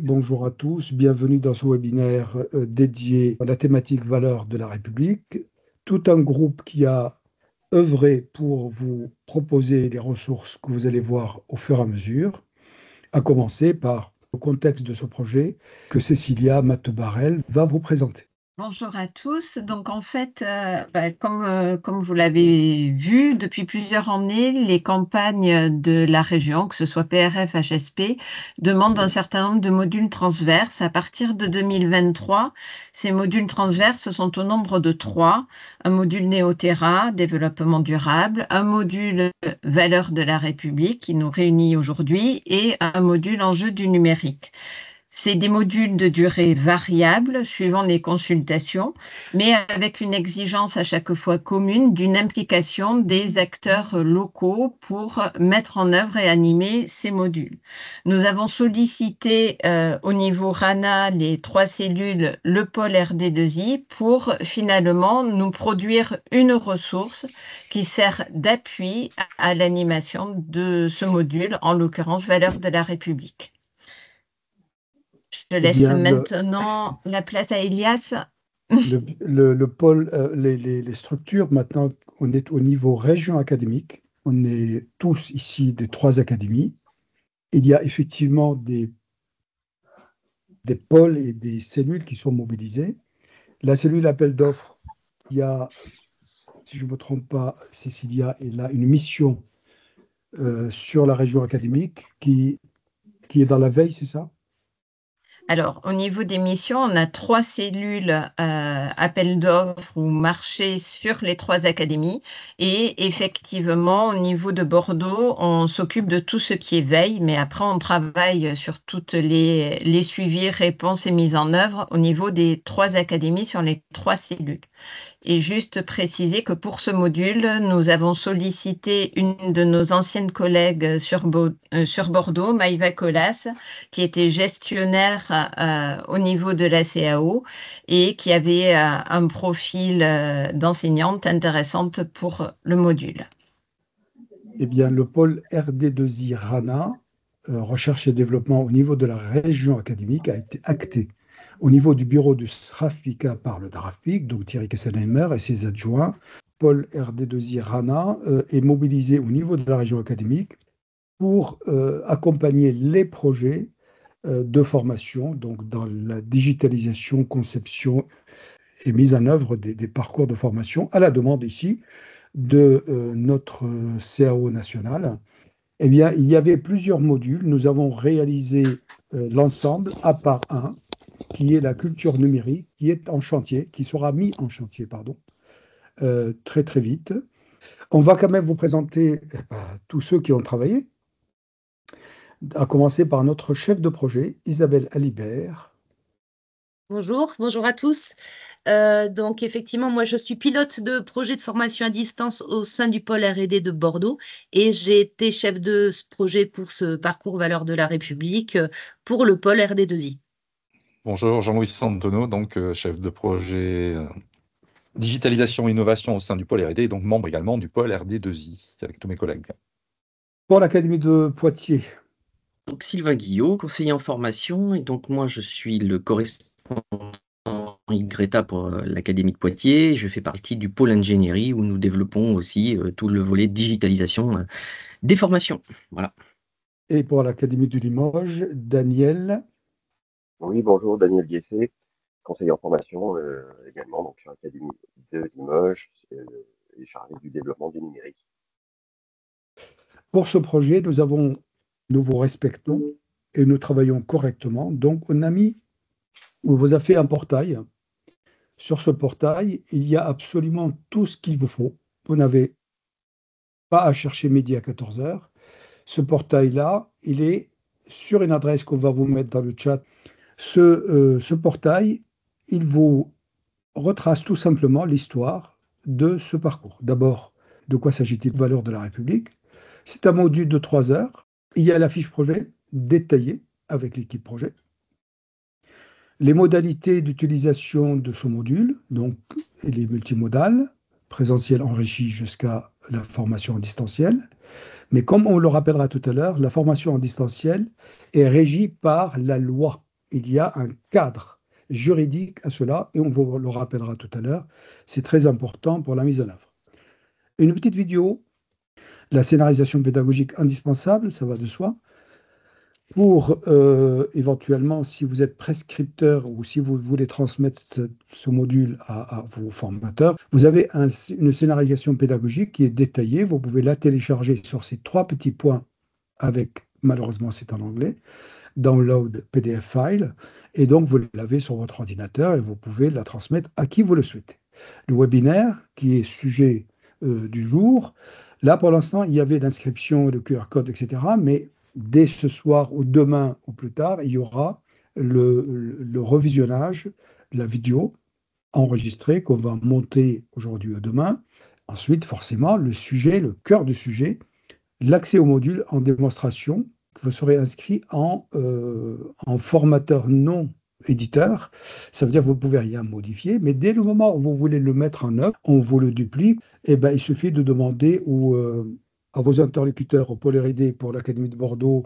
Bonjour à tous, bienvenue dans ce webinaire dédié à la thématique valeurs de la République. Tout un groupe qui a œuvré pour vous proposer les ressources que vous allez voir au fur et à mesure, à commencer par le contexte de ce projet que Cécilia Mattebarel va vous présenter. Bonjour à tous. Donc en fait, comme vous l'avez vu, depuis plusieurs années, les campagnes de la région, que ce soit PRF, HSP, demandent un certain nombre de modules transverses. À partir de 2023, ces modules transverses sont au nombre de 3. Un module Néoterra, développement durable, un module valeurs de la République qui nous réunit aujourd'hui et un module enjeux du numérique. C'est des modules de durée variable suivant les consultations, mais avec une exigence à chaque fois commune d'une implication des acteurs locaux pour mettre en œuvre et animer ces modules. Nous avons sollicité au niveau RANA les 3 cellules, le pôle RD2I, pour finalement nous produire une ressource qui sert d'appui à l'animation de ce module, en l'occurrence valeurs de la République. Je laisse maintenant la place à Elias. Le pôle, les structures, maintenant, on est au niveau région académique. On est tous ici des 3 académies. Il y a effectivement des pôles et des cellules qui sont mobilisées. La cellule appel d'offres, il y a, si je ne me trompe pas, Cécilia, elle a une mission sur la région académique qui est dans la veille, c'est ça? Alors, au niveau des missions, on a 3 cellules appel d'offres ou marché sur les 3 académies. Et effectivement, au niveau de Bordeaux, on s'occupe de tout ce qui est veille, mais après, on travaille sur toutes les suivis, réponses et mises en œuvre au niveau des 3 académies sur les 3 cellules. Et juste préciser que pour ce module, nous avons sollicité une de nos anciennes collègues sur Bordeaux, Maïva Colas, qui était gestionnaire au niveau de la CAO et qui avait un profil d'enseignante intéressante pour le module. Eh bien, le pôle RD2I RANA, recherche et développement au niveau de la région académique, a été acté au niveau du bureau du SRAFPICA par le DRAFPIC, donc Thierry Kesselheimer et ses adjoints. Pôle RD2I RANA est mobilisé au niveau de la région académique pour accompagner les projets de formation, donc dans la digitalisation, conception et mise en œuvre des parcours de formation, à la demande ici de notre CAO national. Eh bien, il y avait plusieurs modules. Nous avons réalisé l'ensemble à part un, qui est la culture numérique, qui est en chantier, qui sera mis en chantier, pardon, très très vite. On va quand même vous présenter tous ceux qui ont travaillé, à commencer par notre chef de projet, Isabelle Alibert. Bonjour à tous. Donc effectivement, moi je suis pilote de projet de formation à distance au sein du pôle R&D de Bordeaux et j'ai été chef de ce projet pour ce parcours valeurs de la République pour le pôle RD2I. Bonjour, Jean-Louis Santono, donc chef de projet digitalisation et innovation au sein du pôle R&D et donc membre également du pôle RD2I avec tous mes collègues. Pour l'Académie de Poitiers. Donc Sylvain Guillot, conseiller en formation, et donc moi je suis le correspondant Greta pour l'Académie de Poitiers. Je fais partie du pôle ingénierie où nous développons aussi tout le volet digitalisation des formations. Voilà. Et pour l'Académie de Limoges, Daniel. Oui, bonjour, Daniel Guessé, conseiller en formation également, donc sur l'Académie de Limoges et chargé du développement du numérique. Pour ce projet, nous vous respectons et nous travaillons correctement. Donc, on vous a fait un portail. Sur ce portail, il y a absolument tout ce qu'il vous faut. Vous n'avez pas à chercher midi à 14h. Ce portail-là, il est sur une adresse qu'on va vous mettre dans le chat. Ce portail, il vous retrace tout simplement l'histoire de ce parcours. D'abord, de quoi s'agit-il? Valeurs de la République. C'est un module de 3 heures. Il y a la fiche projet détaillée avec l'équipe projet. Les modalités d'utilisation de ce module, donc il est multimodal, présentiel enrichi jusqu'à la formation en distanciel. Mais comme on le rappellera tout à l'heure, la formation en distanciel est régie par la loi il y a un cadre juridique à cela, et on vous le rappellera tout à l'heure. C'est très important pour la mise en œuvre. Une petite vidéo, la scénarisation pédagogique indispensable, ça va de soi. Pour éventuellement, si vous êtes prescripteur ou si vous voulez transmettre ce module à vos formateurs, vous avez une scénarisation pédagogique qui est détaillée. Vous pouvez la télécharger sur ces 3 petits points avec, malheureusement c'est en anglais, download PDF file, et donc vous l'avez sur votre ordinateur et vous pouvez la transmettre à qui vous le souhaitez. Le webinaire, qui est sujet du jour, là pour l'instant il y avait l'inscription, le QR code, etc. Mais dès ce soir ou demain ou plus tard, il y aura le revisionnage, la vidéo enregistrée qu'on va monter aujourd'hui ou demain. Ensuite, forcément, le sujet, le cœur du sujet, l'accès au module en démonstration. Vous serez inscrit en formateur non éditeur. Ça veut dire que vous ne pouvez rien modifier, mais dès le moment où vous voulez le mettre en œuvre, on vous le duplique. Et ben, il suffit de demander à vos interlocuteurs, au Pôle R&D pour l'Académie de Bordeaux,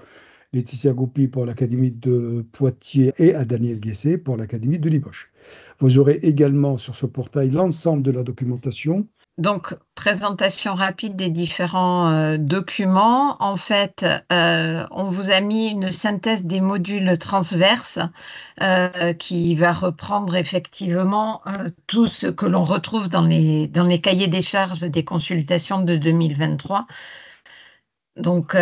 Laetitia Goupy pour l'Académie de Poitiers et à Daniel Guessé pour l'Académie de Limoges. Vous aurez également sur ce portail l'ensemble de la documentation. Donc, présentation rapide des différents documents. En fait, on vous a mis une synthèse des modules transverses qui va reprendre effectivement tout ce que l'on retrouve dans les cahiers des charges des consultations de 2023. Donc,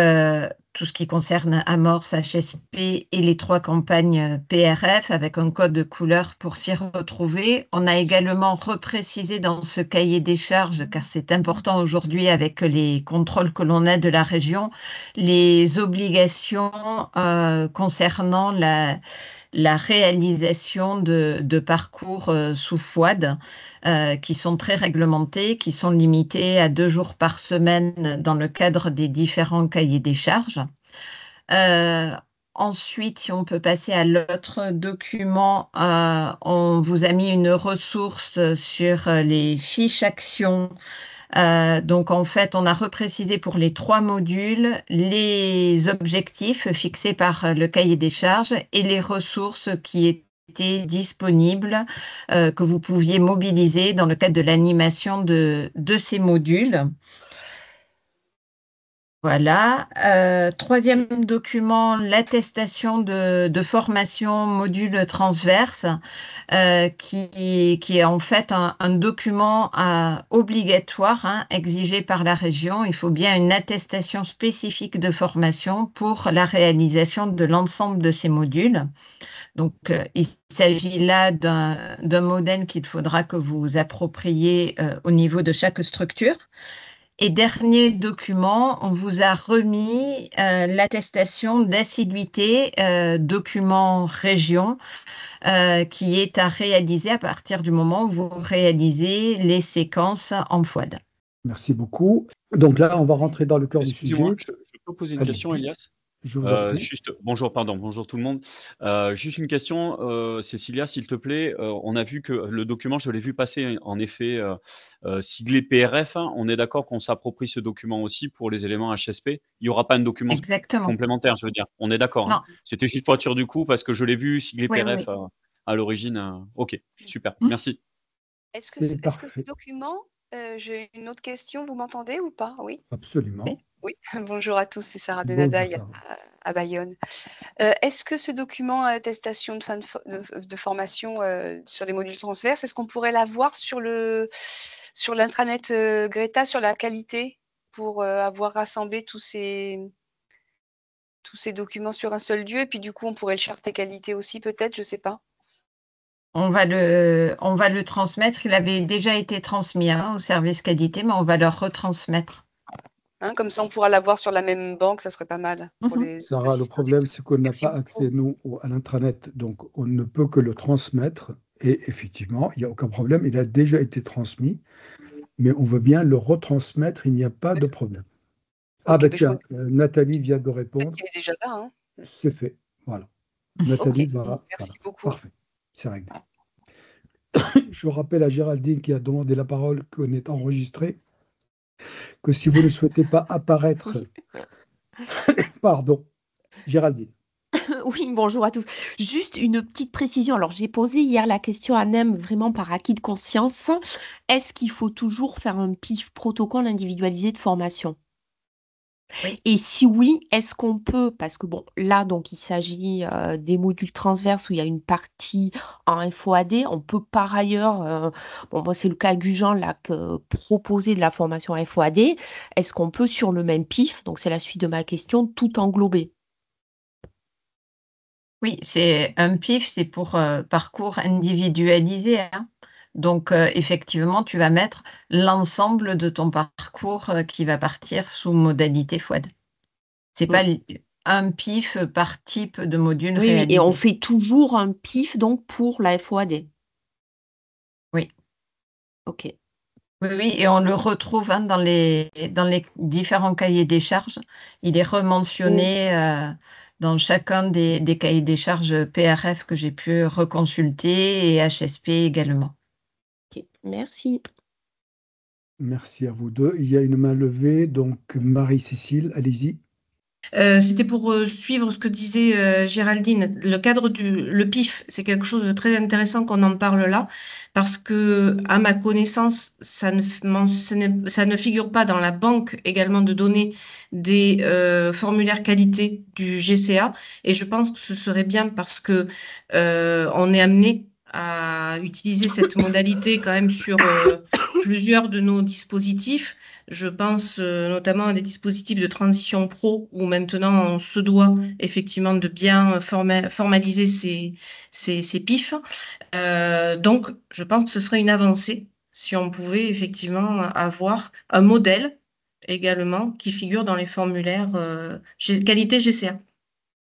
tout ce qui concerne Amorce, HSP et les 3 campagnes PRF avec un code de couleur pour s'y retrouver. On a également reprécisé dans ce cahier des charges, car c'est important aujourd'hui avec les contrôles que l'on a de la région, les obligations concernant la réalisation de parcours sous FOID qui sont très réglementés, qui sont limités à 2 jours par semaine dans le cadre des différents cahiers des charges. Ensuite, si on peut passer à l'autre document, on vous a mis une ressource sur les fiches actions. Donc, en fait, on a reprécisé pour les 3 modules les objectifs fixés par le cahier des charges et les ressources qui étaient disponibles, que vous pouviez mobiliser dans le cadre de l'animation de ces modules. Voilà. 3e document, l'attestation de formation module transverse, qui est en fait un document obligatoire, exigé par la région. Il faut bien une attestation spécifique de formation pour la réalisation de l'ensemble de ces modules. Donc, il s'agit là d'un modèle qu'il faudra que vous appropriez au niveau de chaque structure. Et dernier document, on vous a remis l'attestation d'assiduité, document région, qui est à réaliser à partir du moment où vous réalisez les séquences en FOID. Merci beaucoup. Donc là, on va rentrer dans le cœur du sujet. Je peux poser une question, Elias? Je vous en prie. Juste, bonjour tout le monde. Juste une question, Cécilia, s'il te plaît. On a vu que le document, je l'ai vu passer en effet siglé PRF. On est d'accord qu'on s'approprie ce document aussi pour les éléments HSP. Il n'y aura pas un document complémentaire, je veux dire. On est d'accord. Hein. C'était juste pour être sûr du coup, parce que je l'ai vu siglé PRF à l'origine. Ok, super, merci. Est-ce que ce document, j'ai une autre question, vous m'entendez ou pas? Oui. Absolument. Oui, bonjour à tous, c'est Sarah Denadaï à Bayonne. Est-ce que ce document attestation de fin de formation sur les modules transverses, est-ce qu'on pourrait l'avoir sur l'intranet Greta, sur la qualité, pour avoir rassemblé tous ces documents sur un seul lieu, et puis du coup on pourrait le charter qualité aussi peut-être, je ne sais pas. On va le transmettre, il avait déjà été transmis au service qualité, mais on va le retransmettre. Comme ça, on pourra l'avoir sur la même banque, ça serait pas mal. Sarah, le problème, c'est qu'on n'a pas accès, nous, à l'intranet, donc on ne peut que le transmettre. Et effectivement, il n'y a aucun problème, il a déjà été transmis, mais on veut bien le retransmettre, il n'y a pas de problème. Tiens, Nathalie vient de répondre. Il est déjà là. Hein. C'est fait, voilà. Nathalie va. Merci beaucoup. Parfait, c'est réglé. Je rappelle à Géraldine qui a demandé la parole qu'on est enregistré, que si vous ne souhaitez pas apparaître... Pardon, Géraldine. Oui, bonjour à tous. Juste une petite précision. Alors, j'ai posé hier la question à Nem vraiment par acquis de conscience. Est-ce qu'il faut toujours faire un PIF, protocole individualisé de formation? Oui. Et si oui, est-ce qu'on peut, parce que bon, là, donc, il s'agit des modules transverses où il y a une partie en FOAD, on peut par ailleurs, bon, moi, c'est le cas Gujan, là, proposer de la formation FOAD. Est-ce qu'on peut, sur le même PIF, donc c'est la suite de ma question, tout englober? Oui, c'est un PIF, c'est pour parcours individualisé, hein. Donc, effectivement, tu vas mettre l'ensemble de ton parcours qui va partir sous modalité FOAD. C'est pas un PIF par type de module Oui, réalisé. et on fait toujours un PIF donc pour la FOAD. Oui. Ok. Oui, et on le retrouve hein, dans les différents cahiers des charges. Il est rementionné dans chacun des cahiers des charges PRF que j'ai pu reconsulter et HSP également. Ok, merci. Merci à vous deux. Il y a une main levée, donc Marie-Cécile, allez-y. C'était pour suivre ce que disait Géraldine. Le PIF, c'est quelque chose de très intéressant qu'on en parle là, parce que, à ma connaissance, ça ne figure pas dans la banque également de données des formulaires qualité du GCA. Et je pense que ce serait bien parce que on est amené à utiliser cette modalité quand même sur plusieurs de nos dispositifs. Je pense notamment à des dispositifs de transition pro où maintenant on se doit effectivement de bien formaliser ces PIF. Donc, je pense que ce serait une avancée si on pouvait effectivement avoir un modèle également qui figure dans les formulaires qualité GCA.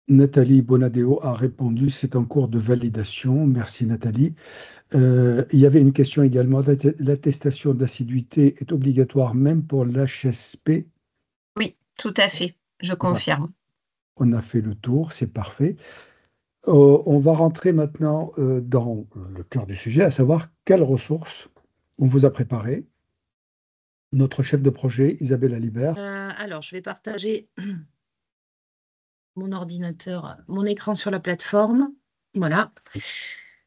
Nathalie Bonadeo a répondu, c'est en cours de validation. Merci Nathalie. Il y avait une question également. L'attestation d'assiduité est obligatoire même pour l'HSP? Oui, tout à fait, je confirme. On a fait le tour, c'est parfait. On va rentrer maintenant dans le cœur du sujet, à savoir quelles ressources on vous a préparées. Notre chef de projet, Isabelle Alibert. Alors, je vais partager mon ordinateur, mon écran sur la plateforme. Voilà.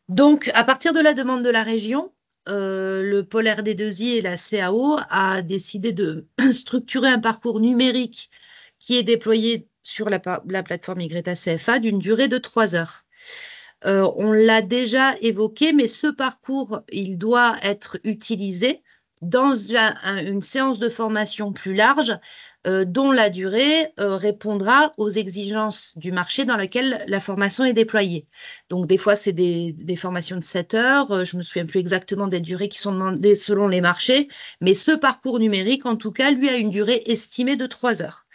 Donc, à partir de la demande de la région, le pôle RD2I et la CAO a décidé de structurer un parcours numérique qui est déployé sur la plateforme YTA CFA d'une durée de 3 heures. On l'a déjà évoqué, mais ce parcours, il doit être utilisé dans une séance de formation plus large dont la durée répondra aux exigences du marché dans lequel la formation est déployée. Donc, des fois, c'est des formations de 7 heures. Je ne me souviens plus exactement des durées qui sont demandées selon les marchés, mais ce parcours numérique, en tout cas, lui a une durée estimée de 3 heures.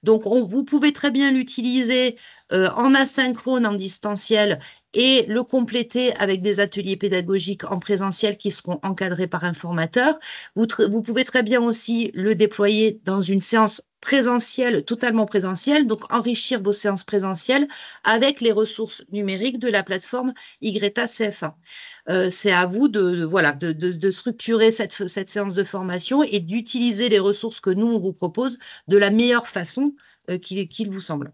Donc, vous pouvez très bien l'utiliser en asynchrone, en distanciel, et le compléter avec des ateliers pédagogiques en présentiel qui seront encadrés par un formateur. Vous pouvez très bien aussi le déployer dans une séance présentielle, totalement présentielle, donc enrichir vos séances présentielles avec les ressources numériques de la plateforme YTA CFA. C'est à vous de structurer cette séance de formation et d'utiliser les ressources que nous, on vous propose de la meilleure façon qu'il vous semble.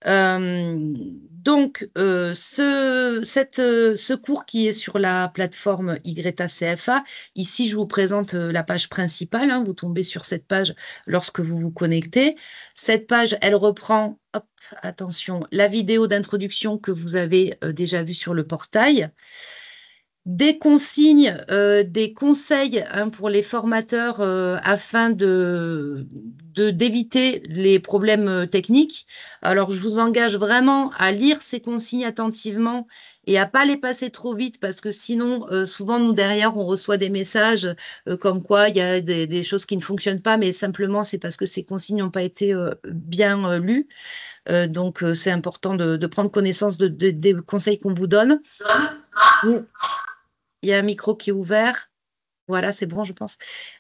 Donc, ce cours qui est sur la plateforme YTA CFA, ici, je vous présente la page principale. Vous tombez sur cette page lorsque vous vous connectez. Cette page, elle reprend, attention, la vidéo d'introduction que vous avez déjà vue sur le portail. Des consignes, des conseils pour les formateurs afin d'éviter les problèmes techniques. Alors, je vous engage vraiment à lire ces consignes attentivement et à pas les passer trop vite parce que sinon, souvent, nous, derrière, on reçoit des messages comme quoi il y a des choses qui ne fonctionnent pas, mais simplement, c'est parce que ces consignes n'ont pas été bien lues. Donc, c'est important de prendre connaissance des conseils qu'on vous donne. Il y a un micro qui est ouvert. Voilà, c'est bon, je pense.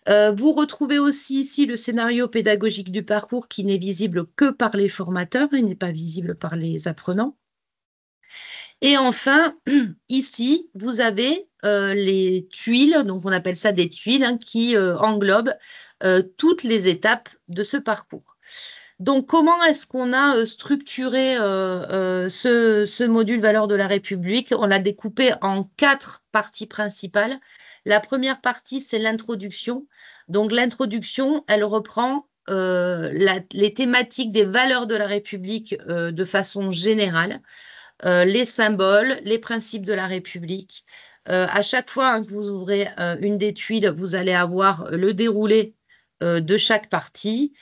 Vous retrouvez aussi ici le scénario pédagogique du parcours qui n'est visible que par les formateurs, il n'est pas visible par les apprenants. Et enfin, ici, vous avez les tuiles, donc on appelle ça des tuiles, qui englobent toutes les étapes de ce parcours. Donc, comment est-ce qu'on a structuré ce module valeurs de la République? On l'a découpé en 4 parties principales. La première partie, c'est l'introduction. Donc, l'introduction, elle reprend les thématiques des valeurs de la République de façon générale, les symboles, les principes de la République. À chaque fois que vous ouvrez une des tuiles, vous allez avoir le déroulé de chaque partie.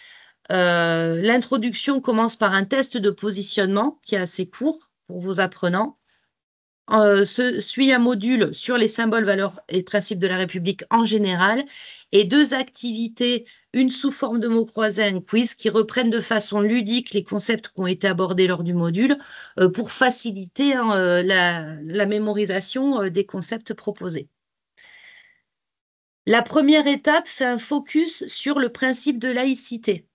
L'introduction commence par un test de positionnement qui est assez court pour vos apprenants. Suit un module sur les symboles, valeurs et principes de la République en général et 2 activités, une sous forme de mots croisés, un quiz qui reprennent de façon ludique les concepts qui ont été abordés lors du module pour faciliter la mémorisation des concepts proposés. La première étape fait un focus sur le principe de laïcité.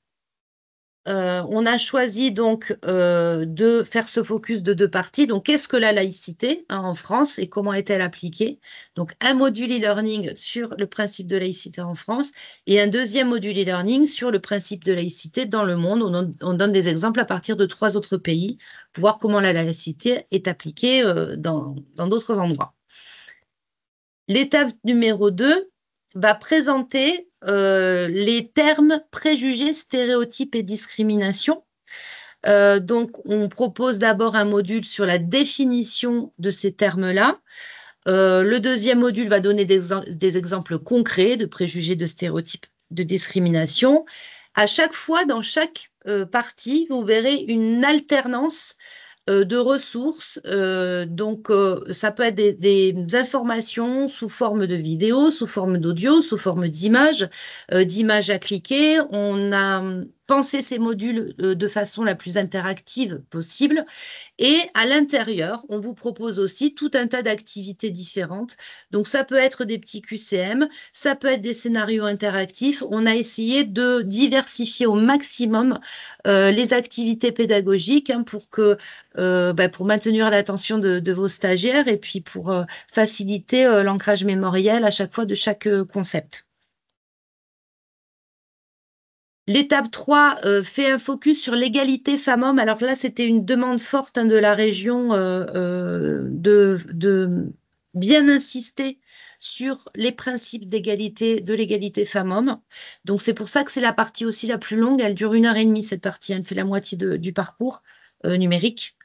On a choisi donc de faire ce focus de 2 parties. Donc, qu'est-ce que la laïcité en France et comment est-elle appliquée? Donc, un module e-learning sur le principe de laïcité en France et un deuxième module e-learning sur le principe de laïcité dans le monde. On donne des exemples à partir de 3 autres pays pour voir comment la laïcité est appliquée dans d'autres endroits. L'étape numéro 2 va présenter les termes préjugés, stéréotypes et discrimination. Donc, on propose d'abord un module sur la définition de ces termes-là. Le deuxième module va donner des exemples concrets de préjugés, de stéréotypes, de discrimination. À chaque fois, dans chaque partie, vous verrez une alternance de ressources. Donc, ça peut être des informations sous forme de vidéo, sous forme d'audio, sous forme d'images à cliquer. On a pensé ces modules de façon la plus interactive possible. Et à l'intérieur, on vous propose aussi tout un tas d'activités différentes. Donc, ça peut être des petits QCM, ça peut être des scénarios interactifs. On a essayé de diversifier au maximum les activités pédagogiques pour maintenir l'attention de vos stagiaires et puis pour faciliter l'ancrage mémoriel à chaque fois de chaque concept. L'étape 3 fait un focus sur l'égalité femmes-hommes. Alors là, c'était une demande forte de la région de bien insister sur les principes d'égalité, de l'égalité femmes-hommes. Donc, c'est pour ça que c'est la partie aussi la plus longue. Elle dure 1h30, cette partie. Elle fait la moitié du parcours numérique.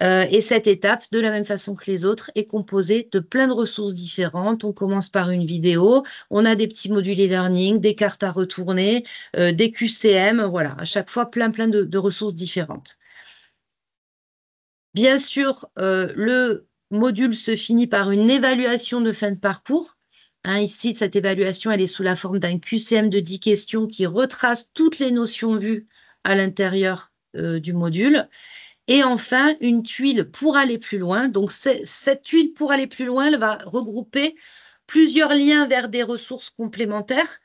Et cette étape, de la même façon que les autres, est composée de plein de ressources différentes. On commence par une vidéo, on a des petits modules e-learning, des cartes à retourner, des QCM, voilà, à chaque fois plein de ressources différentes. Bien sûr, le module se finit par une évaluation de fin de parcours. Ici, cette évaluation, elle est sous la forme d'un QCM de 10 questions qui retrace toutes les notions vues à l'intérieur du module. Et enfin, une tuile pour aller plus loin. Donc, cette tuile pour aller plus loin, elle va regrouper plusieurs liens vers des ressources complémentaires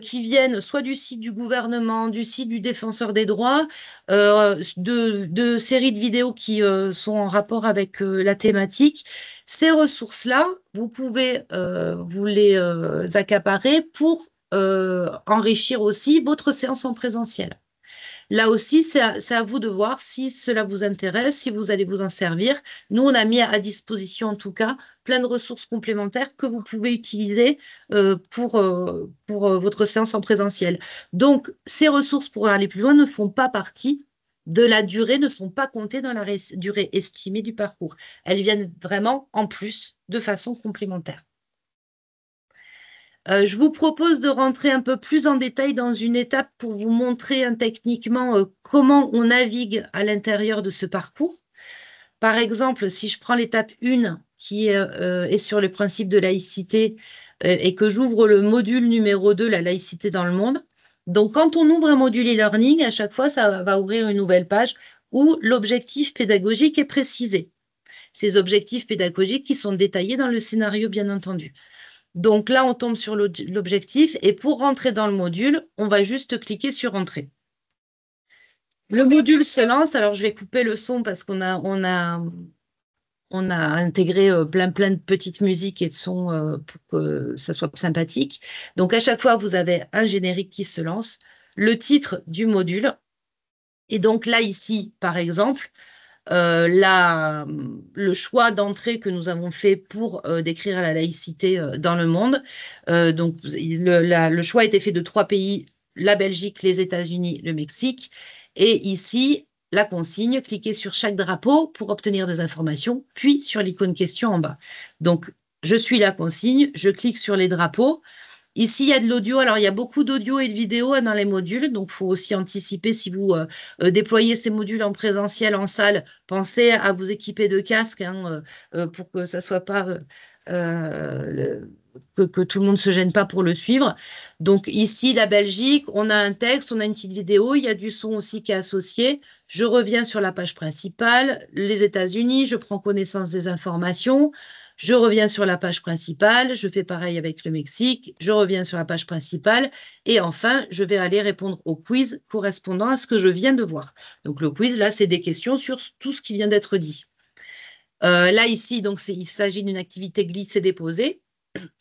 qui viennent soit du site du gouvernement, du site du défenseur des droits, de séries de vidéos qui sont en rapport avec la thématique. Ces ressources-là, vous pouvez vous les accaparer pour enrichir aussi votre séance en présentiel. Là aussi, c'est à vous de voir si cela vous intéresse, si vous allez vous en servir. Nous, on a mis à disposition, en tout cas, plein de ressources complémentaires que vous pouvez utiliser pour votre séance en présentiel. Donc, ces ressources, pour aller plus loin, ne font pas partie de la durée, ne sont pas comptées dans la durée estimée du parcours. Elles viennent vraiment en plus, de façon complémentaire. Je vous propose de rentrer un peu plus en détail dans une étape pour vous montrer techniquement comment on navigue à l'intérieur de ce parcours. Par exemple, si je prends l'étape 1 qui est sur le principe de laïcité et que j'ouvre le module numéro 2, la laïcité dans le monde. Donc, quand on ouvre un module e-learning, à chaque fois, ça va ouvrir une nouvelle page où l'objectif pédagogique est précisé. Ces objectifs pédagogiques qui sont détaillés dans le scénario, bien entendu. Donc là, on tombe sur l'objectif et pour rentrer dans le module, on va juste cliquer sur Entrer. Le module se lance. Alors, je vais couper le son parce qu'on a intégré plein de petites musiques et de sons pour que ça soit sympathique. Donc, à chaque fois, vous avez un générique qui se lance, le titre du module Et donc là, ici, par exemple, le choix d'entrée que nous avons fait pour décrire la laïcité dans le monde. Donc, le choix a été fait de 3 pays, la Belgique, les États-Unis, le Mexique. Et ici, la consigne, cliquez sur chaque drapeau pour obtenir des informations, puis sur l'icône question en bas. Donc, je suis la consigne, je clique sur les drapeaux. Ici, il y a de l'audio. Alors, il y a beaucoup d'audio et de vidéo dans les modules. Donc, il faut aussi anticiper si vous déployez ces modules en présentiel, en salle. Pensez à vous équiper de casques pour que ça soit pas que tout le monde ne se gêne pas pour le suivre. Donc, ici, la Belgique, on a un texte, on a une petite vidéo. Il y a du son aussi qui est associé. Je reviens sur la page principale. Les États-Unis, je prends connaissance des informations. Je reviens sur la page principale, je fais pareil avec le Mexique, je reviens sur la page principale et enfin, je vais aller répondre au quiz correspondant à ce que je viens de voir. Donc, le quiz, là, c'est des questions sur tout ce qui vient d'être dit. Là, ici, donc, il s'agit d'une activité glissée-déposée.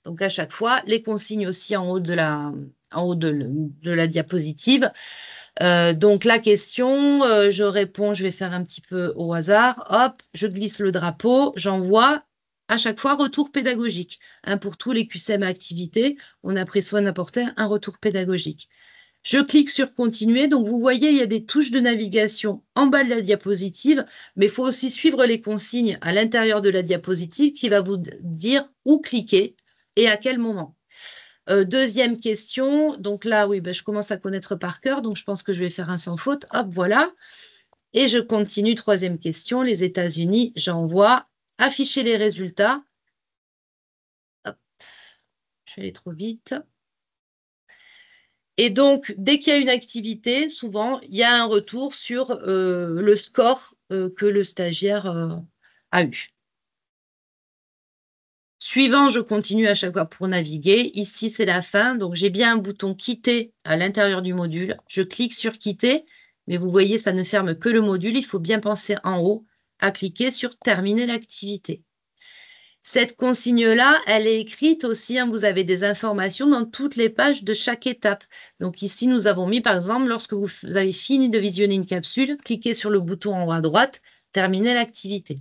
Donc, à chaque fois, les consignes aussi en haut de la diapositive. Donc, la question, je réponds, je vais faire un petit peu au hasard. Hop, je glisse le drapeau, j'envoie. À chaque fois, retour pédagogique. Pour tous les QCM activités, on a pris soin d'apporter un retour pédagogique. Je clique sur continuer. Donc, vous voyez, il y a des touches de navigation en bas de la diapositive, mais il faut aussi suivre les consignes à l'intérieur de la diapositive qui va vous dire où cliquer et à quel moment. Deuxième question. Donc là, oui, je commence à connaître par cœur, donc je pense que je vais faire un sans faute. Hop, voilà. Et je continue. Troisième question. Les États-Unis, j'envoie. Afficher les résultats. Hop, je vais aller trop vite. Et donc, dès qu'il y a une activité, souvent, il y a un retour sur le score que le stagiaire a eu. Suivant, je continue à chaque fois pour naviguer. Ici, c'est la fin. Donc, j'ai bien un bouton quitter à l'intérieur du module. Je clique sur quitter, mais vous voyez, ça ne ferme que le module. Il faut bien penser en haut à cliquer sur terminer l'activité. Cette consigne-là, elle est écrite aussi, vous avez des informations dans toutes les pages de chaque étape. Donc ici, nous avons mis, par exemple, lorsque vous avez fini de visionner une capsule, cliquez sur le bouton en haut à droite, terminer l'activité.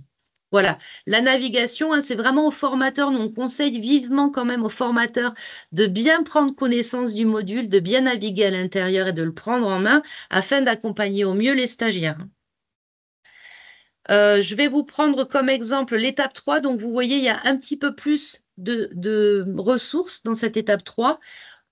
Voilà, la navigation, c'est vraiment au formateur. Nous, on conseille vivement quand même au formateur de bien prendre connaissance du module, de bien naviguer à l'intérieur et de le prendre en main afin d'accompagner au mieux les stagiaires. Je vais vous prendre comme exemple l'étape 3. Donc, vous voyez, il y a un petit peu plus de ressources dans cette étape 3.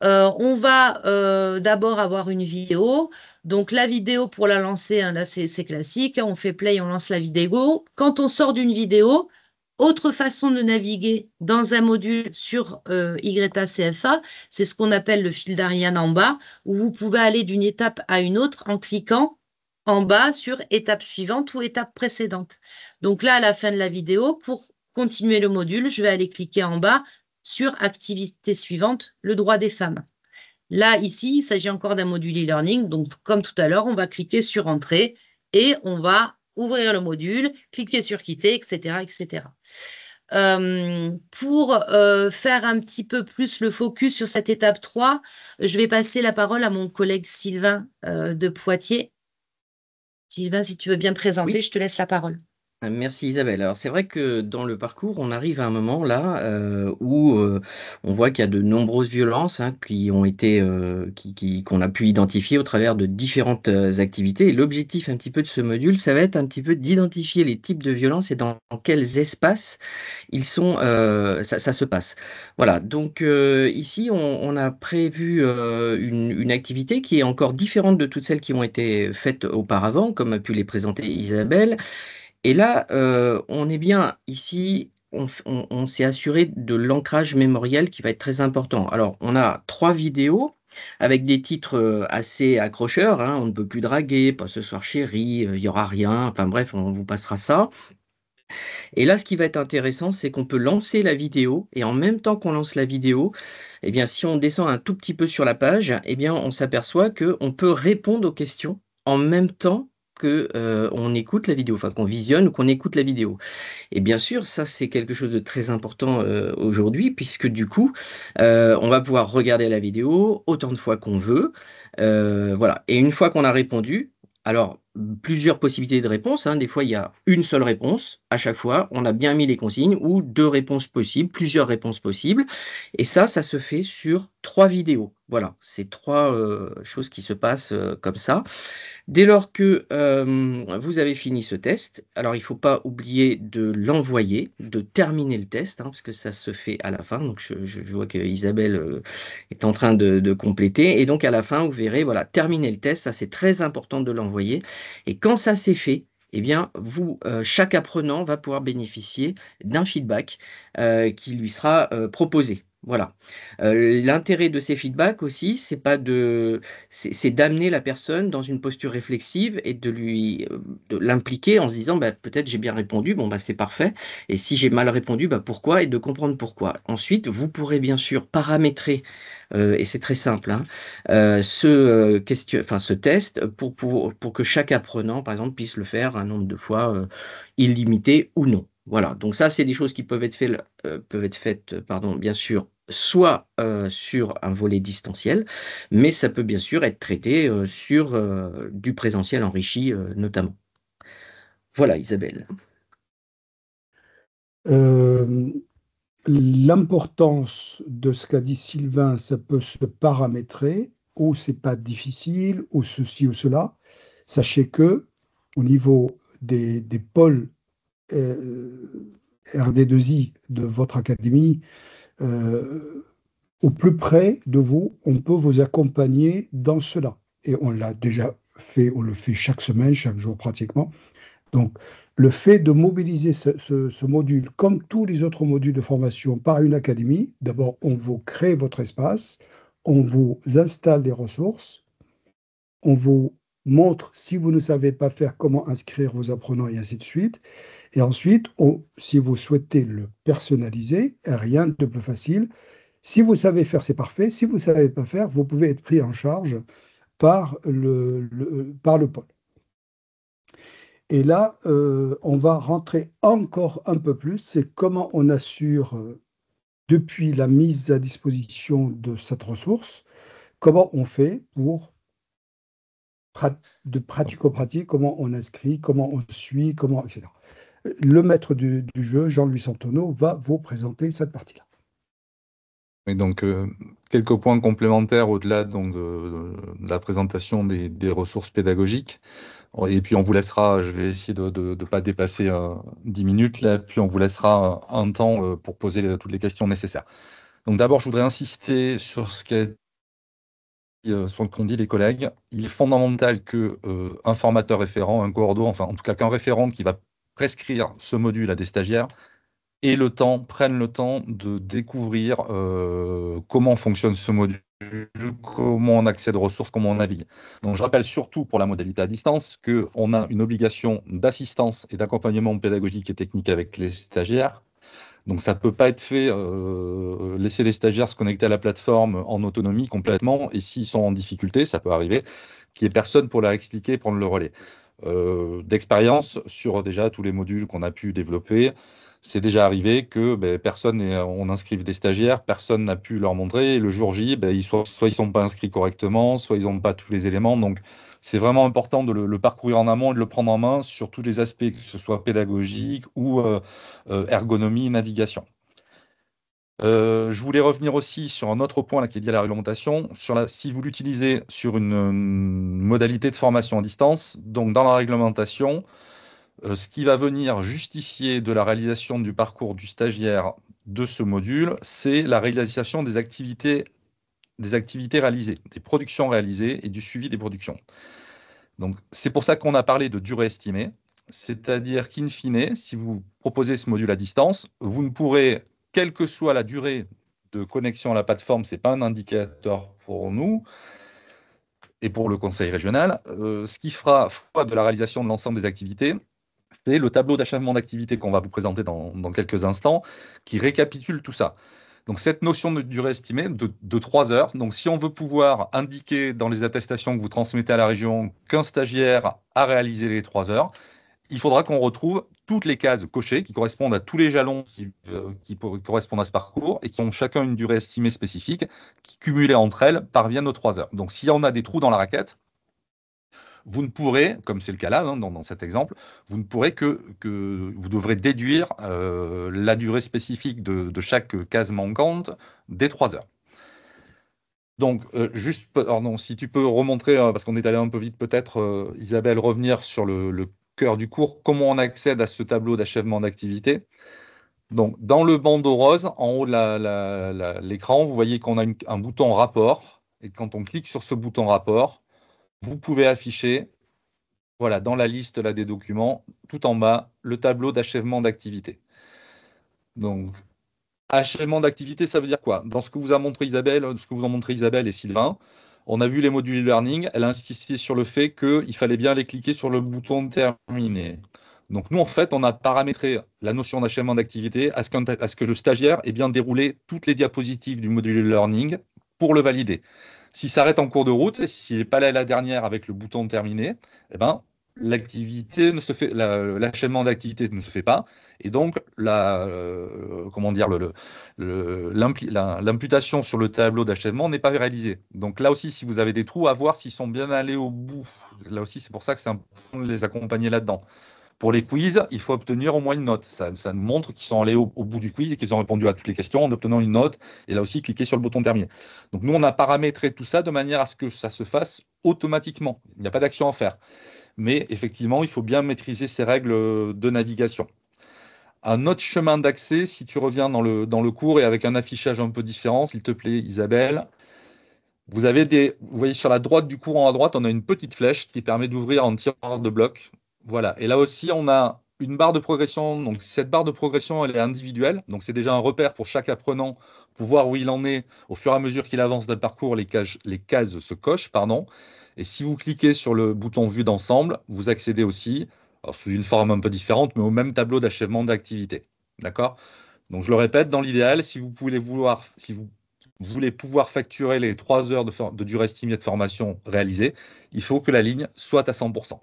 On va d'abord avoir une vidéo. Donc, la vidéo, pour la lancer, là, c'est classique. On fait play, on lance la vidéo. Quand on sort d'une vidéo, autre façon de naviguer dans un module sur YCFA, c'est ce qu'on appelle le fil d'Ariane en bas, où vous pouvez aller d'une étape à une autre en cliquant en bas sur étape suivante ou étape précédente. Donc là, à la fin de la vidéo, pour continuer le module, je vais aller cliquer en bas sur activité suivante, le droit des femmes. Là, ici, il s'agit encore d'un module e-learning. Donc, comme tout à l'heure, on va cliquer sur entrée et on va ouvrir le module, cliquer sur quitter, etc., etc. Pour faire un petit peu plus le focus sur cette étape 3, je vais passer la parole à mon collègue Sylvain de Poitiers. Sylvain, si tu veux bien présenter, oui. Je te laisse la parole. Merci Isabelle. Alors c'est vrai que dans le parcours, on arrive à un moment là où on voit qu'il y a de nombreuses violences qui ont été, qu'on a pu identifier au travers de différentes activités. Et l'objectif un petit peu de ce module, ça va être un petit peu d'identifier les types de violences et dans quels espaces ils sont, ça se passe. Voilà. Donc ici, on a prévu une activité qui est encore différente de toutes celles qui ont été faites auparavant, comme a pu les présenter Isabelle. Et là, on est bien ici, on s'est assuré de l'ancrage mémoriel qui va être très important. Alors, on a 3 vidéos avec des titres assez accrocheurs. On ne peut plus draguer, pas ce soir chérie, il n'y aura rien. Enfin bref, on vous passera ça. Et là, ce qui va être intéressant, c'est qu'on peut lancer la vidéo et en même temps qu'on lance la vidéo, eh bien, si on descend un tout petit peu sur la page, eh bien, on s'aperçoit qu'on peut répondre aux questions en même temps qu'on écoute la vidéo, enfin qu'on visionne ou qu'on écoute la vidéo. Et bien sûr, ça c'est quelque chose de très important aujourd'hui, puisque du coup, on va pouvoir regarder la vidéo autant de fois qu'on veut. Voilà. Et une fois qu'on a répondu, Alors, plusieurs possibilités de réponse, hein. Des fois, il y a une seule réponse à chaque fois. On a bien mis les consignes ou 2 réponses possibles, plusieurs réponses possibles. Et ça se fait sur 3 vidéos. Voilà, c'est 3 choses qui se passent comme ça. Dès lors que vous avez fini ce test, alors il ne faut pas oublier de l'envoyer, de terminer le test, hein, parce que ça se fait à la fin. Donc je vois que Isabelle est en train de compléter. Et donc à la fin, vous verrez, voilà, terminer le test, ça c'est très important de l'envoyer. Et quand ça c'est fait, eh bien, chaque apprenant va pouvoir bénéficier d'un feedback qui lui sera proposé. Voilà. L'intérêt de ces feedbacks aussi, c'est d'amener la personne dans une posture réflexive et de l'impliquer en se disant bah, peut-être j'ai bien répondu, bon bah c'est parfait. Et si j'ai mal répondu, bah pourquoi, et de comprendre pourquoi. Ensuite, vous pourrez bien sûr paramétrer, et c'est très simple, hein, ce test pour que chaque apprenant, par exemple, puisse le faire un nombre de fois illimité ou non. Voilà, donc ça, c'est des choses qui peuvent être faites, bien sûr, soit sur un volet distanciel, mais ça peut bien sûr être traité sur du présentiel enrichi notamment. Voilà, Isabelle. L'importance de ce qu'a dit Sylvain, ça peut se paramétrer, ou c'est pas difficile, ou ceci ou cela. Sachez que au niveau des pôles RD2I de votre académie, au plus près de vous, on peut vous accompagner dans cela. Et on l'a déjà fait, on le fait chaque semaine, chaque jour pratiquement. Donc, le fait de mobiliser ce module, comme tous les autres modules de formation, par une académie, d'abord, on vous crée votre espace, on vous installe des ressources, on vous montre, si vous ne savez pas faire, comment inscrire vos apprenants et ainsi de suite. Et ensuite, si vous souhaitez le personnaliser, rien de plus facile. Si vous savez faire, c'est parfait. Si vous ne savez pas faire, vous pouvez être pris en charge par le pôle. Et là, on va rentrer encore un peu plus, c'est comment on assure, depuis la mise à disposition de cette ressource, comment on fait pour, de pratico-pratique, comment on inscrit, comment on suit, etc. Le maître du jeu, Jean-Louis Santonneau, va vous présenter cette partie-là. Et donc, quelques points complémentaires au-delà donc, de la présentation des ressources pédagogiques. Et puis, on vous laissera, je vais essayer de ne pas dépasser 10 minutes, là, puis on vous laissera un temps pour poser toutes les questions nécessaires. Donc, d'abord, je voudrais insister sur ce qu'ont dit les collègues. Il est fondamental qu'un formateur référent, un coordo, enfin, en tout cas, qu'un référent qui va prescrire ce module à des stagiaires prennent le temps de découvrir comment fonctionne ce module, comment on accède aux ressources, comment on navigue. Donc je rappelle surtout pour la modalité à distance qu'on a une obligation d'assistance et d'accompagnement pédagogique et technique avec les stagiaires. Donc ça ne peut pas être fait, laisser les stagiaires se connecter à la plateforme en autonomie complètement, et s'ils sont en difficulté, ça peut arriver, qu'il n'y ait personne pour leur expliquer et prendre le relais. D'expérience sur déjà tous les modules qu'on a pu développer, c'est déjà arrivé que on inscrive des stagiaires, personne n'a pu leur montrer, et le jour J, soit ils ne sont pas inscrits correctement, soit ils n'ont pas tous les éléments. Donc c'est vraiment important de le parcourir en amont et de le prendre en main sur tous les aspects, que ce soit pédagogique ou ergonomie, navigation. Je voulais revenir aussi sur un autre point là, qui est lié à la réglementation, si vous l'utilisez sur une modalité de formation à distance, donc dans la réglementation, ce qui va venir justifier de la réalisation du parcours du stagiaire de ce module, c'est la réalisation des activités réalisées, des productions réalisées et du suivi des productions. Donc, c'est pour ça qu'on a parlé de durée estimée, c'est-à-dire qu'in fine, si vous proposez ce module à distance, vous ne pourrez, quelle que soit la durée de connexion à la plateforme, ce n'est pas un indicateur pour nous, et pour le conseil régional, ce qui fera foi de la réalisation de l'ensemble des activités, c'est le tableau d'achèvement d'activité qu'on va vous présenter dans quelques instants, qui récapitule tout ça. Donc cette notion de durée estimée de 3 heures, donc si on veut pouvoir indiquer dans les attestations que vous transmettez à la région qu'un stagiaire a réalisé les 3 heures, il faudra qu'on retrouve toutes les cases cochées qui correspondent à tous les jalons qui correspondent à ce parcours et qui ont chacun une durée estimée spécifique, qui cumulées entre elles parviennent aux 3 heures. Donc s'il y en a des trous dans la raquette, vous ne pourrez, comme c'est le cas là, hein, dans cet exemple, vous ne pourrez que vous devrez déduire la durée spécifique de chaque case manquante des 3 heures. Donc, juste, pardon, si tu peux remontrer, parce qu'on est allé un peu vite peut-être, Isabelle, revenir sur le cœur du cours, comment on accède à ce tableau d'achèvement d'activité. Donc, dans le bandeau rose, en haut de l'écran, vous voyez qu'on a un bouton rapport. Et quand on clique sur ce bouton rapport, vous pouvez afficher, voilà, dans la liste là, des documents, tout en bas, le tableau d'achèvement d'activité. Donc, achèvement d'activité, ça veut dire quoi? Dans ce que vous a montré Isabelle, et Sylvain, on a vu les modules e-learning, elle a insisté sur le fait qu'il fallait bien aller cliquer sur le bouton terminer. Donc nous, en fait, on a paramétré la notion d'achèvement d'activité à ce que le stagiaire ait bien déroulé toutes les diapositives du module e-learning pour le valider. S'il s'arrête en cours de route, s'il n'est pas allé à la dernière avec le bouton terminer, eh ben, l'activité ne se fait, l'achèvement d'activité ne se fait pas, et donc l'imputation sur le tableau d'achèvement n'est pas réalisée. Donc là aussi, si vous avez des trous, à voir s'ils sont bien allés au bout. Là aussi, c'est pour ça que c'est important de les accompagner là-dedans. Pour les quiz, il faut obtenir au moins une note. Ça nous montre qu'ils sont allés au bout du quiz et qu'ils ont répondu à toutes les questions en obtenant une note. Et là aussi, cliquez sur le bouton terminer. Donc nous, on a paramétré tout ça de manière à ce que ça se fasse automatiquement. Il n'y a pas d'action à faire. Mais effectivement, il faut bien maîtriser ces règles de navigation. Un autre chemin d'accès, si tu reviens dans le cours et avec un affichage un peu différent, s'il te plaît, Isabelle, vous voyez sur la droite du cours en haut à droite, on a une petite flèche qui permet d'ouvrir un tiroir de blocs. Voilà. Et là aussi, on a une barre de progression. Donc, cette barre de progression, elle est individuelle. Donc, c'est déjà un repère pour chaque apprenant pour voir où il en est. Au fur et à mesure qu'il avance dans le parcours, les cases se cochent, pardon. Et si vous cliquez sur le bouton vue d'ensemble, vous accédez aussi, alors sous une forme un peu différente, mais au même tableau d'achèvement d'activité. D'accord? Donc, je le répète, dans l'idéal, si vous voulez pouvoir facturer les 3 heures de durée estimée de formation réalisée, il faut que la ligne soit à 100%.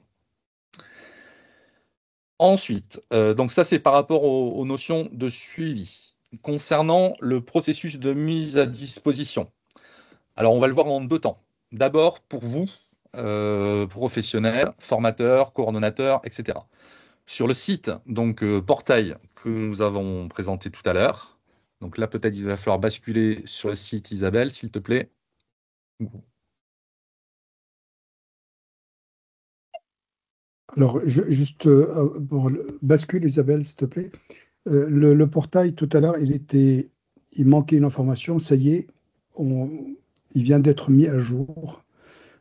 Ensuite, donc ça c'est par rapport aux notions de suivi. Concernant le processus de mise à disposition, alors on va le voir en 2 temps. D'abord pour vous, professionnels, formateurs, coordonnateurs, etc. Sur le site, donc portail que nous avons présenté tout à l'heure, donc là peut-être il va falloir basculer sur le site Isabelle, s'il te plaît. Alors, juste pour bascule, Isabelle, s'il te plaît. Le portail, tout à l'heure, il manquait une information. Ça y est, il vient d'être mis à jour,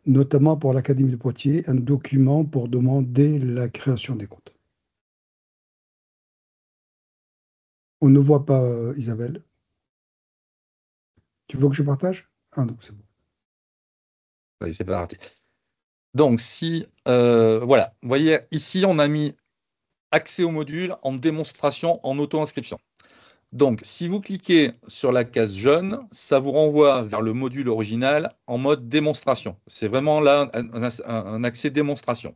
notamment pour l'Académie de Poitiers, un document pour demander la création des comptes. On ne voit pas, Isabelle. Tu veux que je partage? Ah non, c'est bon. Oui, c'est parti. Donc, voilà, vous voyez, ici, on a mis accès au module en démonstration en auto-inscription. Donc, si vous cliquez sur la case jaune, ça vous renvoie vers le module original en mode démonstration. C'est vraiment là un accès démonstration.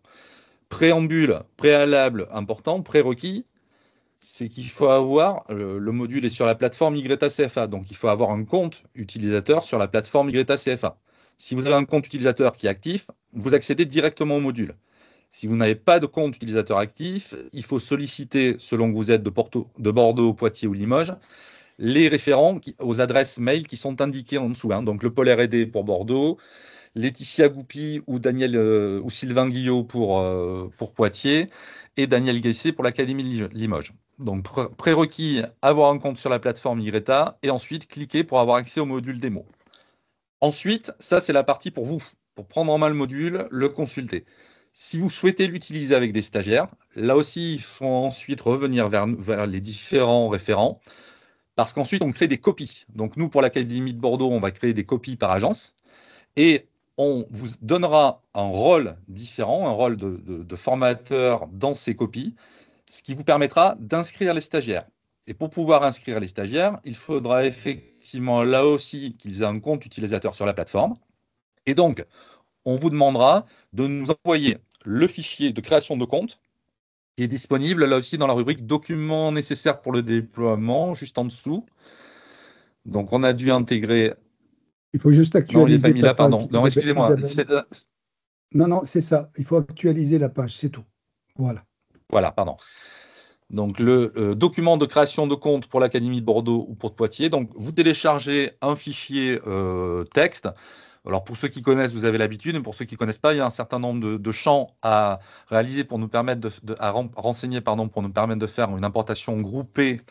Préambule, préalable, important, prérequis, c'est qu'il faut avoir, le module est sur la plateforme YCFA, donc il faut avoir un compte utilisateur sur la plateforme YCFA. Si vous avez un compte utilisateur qui est actif, vous accédez directement au module. Si vous n'avez pas de compte utilisateur actif, il faut solliciter, selon que vous êtes de Bordeaux, Poitiers ou Limoges, les référents aux adresses mail qui sont indiquées en dessous. Hein. Donc le pôle R&D pour Bordeaux, Laetitia Goupy ou Sylvain Guillot pour Poitiers et Daniel Guessé pour l'Académie Limoges. Donc prérequis, avoir un compte sur la plateforme YRETA et ensuite cliquer pour avoir accès au module démo. Ensuite, ça c'est la partie pour vous, pour prendre en main le module, le consulter. Si vous souhaitez l'utiliser avec des stagiaires, là aussi, il faut ensuite revenir vers les différents référents, parce qu'ensuite, on crée des copies. Donc nous, pour l'Académie de Bordeaux, on va créer des copies par agence, et on vous donnera un rôle différent, un rôle de formateur dans ces copies, ce qui vous permettra d'inscrire les stagiaires. Et pour pouvoir inscrire les stagiaires, il faudra effectivement là aussi qu'ils aient un compte utilisateur sur la plateforme. Et donc, on vous demandera de nous envoyer le fichier de création de compte qui est disponible là aussi dans la rubrique documents nécessaires pour le déploiement, juste en dessous. Donc, on a dû intégrer. Il faut juste actualiser. Non, il n'est pas mis là, pardon. Non, excusez-moi. Non, non, c'est ça. Il faut actualiser la page, c'est tout. Voilà. Voilà, pardon. Donc, le document de création de compte pour l'Académie de Bordeaux ou pour Poitiers. Donc, vous téléchargez un fichier texte. Alors, pour ceux qui connaissent, vous avez l'habitude, et pour ceux qui ne connaissent pas, il y a un certain nombre de champs à réaliser pour nous permettre renseigner, pardon, pour nous permettre de faire une importation groupée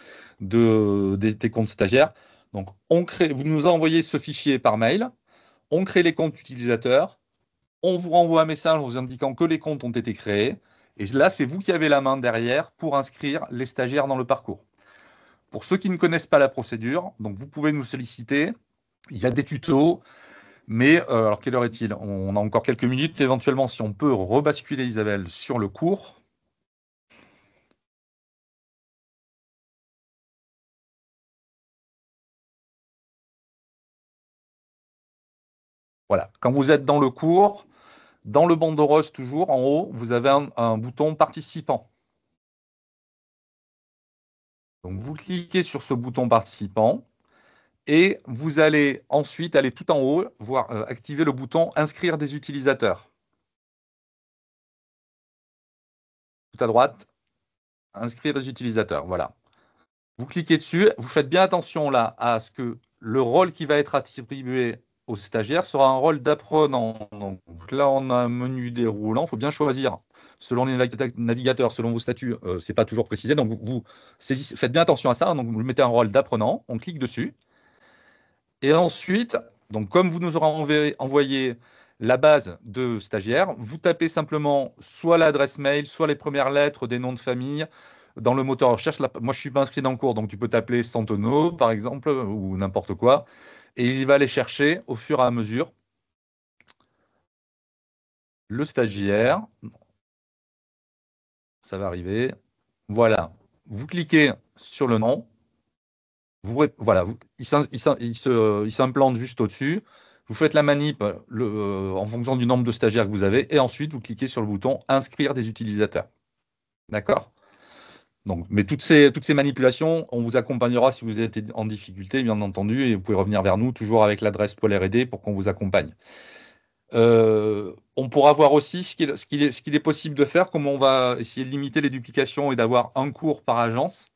des comptes stagiaires. Donc, vous nous envoyez ce fichier par mail, on crée les comptes utilisateurs, on vous renvoie un message en vous indiquant que les comptes ont été créés. Et là, c'est vous qui avez la main derrière pour inscrire les stagiaires dans le parcours. Pour ceux qui ne connaissent pas la procédure, donc vous pouvez nous solliciter. Il y a des tutos, mais alors quelle heure est-il? On a encore quelques minutes. Éventuellement, si on peut rebasculer, Isabelle, sur le cours. Voilà. Quand vous êtes dans le cours, dans le bandeau rose toujours, en haut, vous avez un bouton participant. Donc, vous cliquez sur ce bouton participant et vous allez ensuite aller tout en haut, activer le bouton inscrire des utilisateurs. Tout à droite, inscrire des utilisateurs, voilà. Vous cliquez dessus, vous faites bien attention là à ce que le rôle qui va être attribué aux stagiaires sera un rôle d'apprenant. Donc là, on a un menu déroulant, il faut bien choisir. Selon les navigateurs, selon vos statuts, ce n'est pas toujours précisé. Donc vous faites bien attention à ça. Donc vous mettez un rôle d'apprenant, on clique dessus. Et ensuite, donc comme vous nous aurez envoyé la base de stagiaires, vous tapez simplement soit l'adresse mail, soit les premières lettres des noms de famille. Dans le moteur de recherche, moi je ne suis pas inscrit dans le cours, donc tu peux t'appeler Santono, par exemple, ou n'importe quoi. Et il va aller chercher au fur et à mesure le stagiaire. Ça va arriver. Voilà. Vous cliquez sur le nom. Voilà, il s'implante juste au-dessus. Vous faites la manip en fonction du nombre de stagiaires que vous avez. Et ensuite, vous cliquez sur le bouton inscrire des utilisateurs. D'accord? Donc, mais toutes ces manipulations, on vous accompagnera si vous êtes en difficulté, bien entendu, et vous pouvez revenir vers nous, toujours avec l'adresse Pôle R&D pour qu'on vous accompagne. On pourra voir aussi ce qu'il est possible de faire, comment on va essayer de limiter les duplications et d'avoir un cours par agence.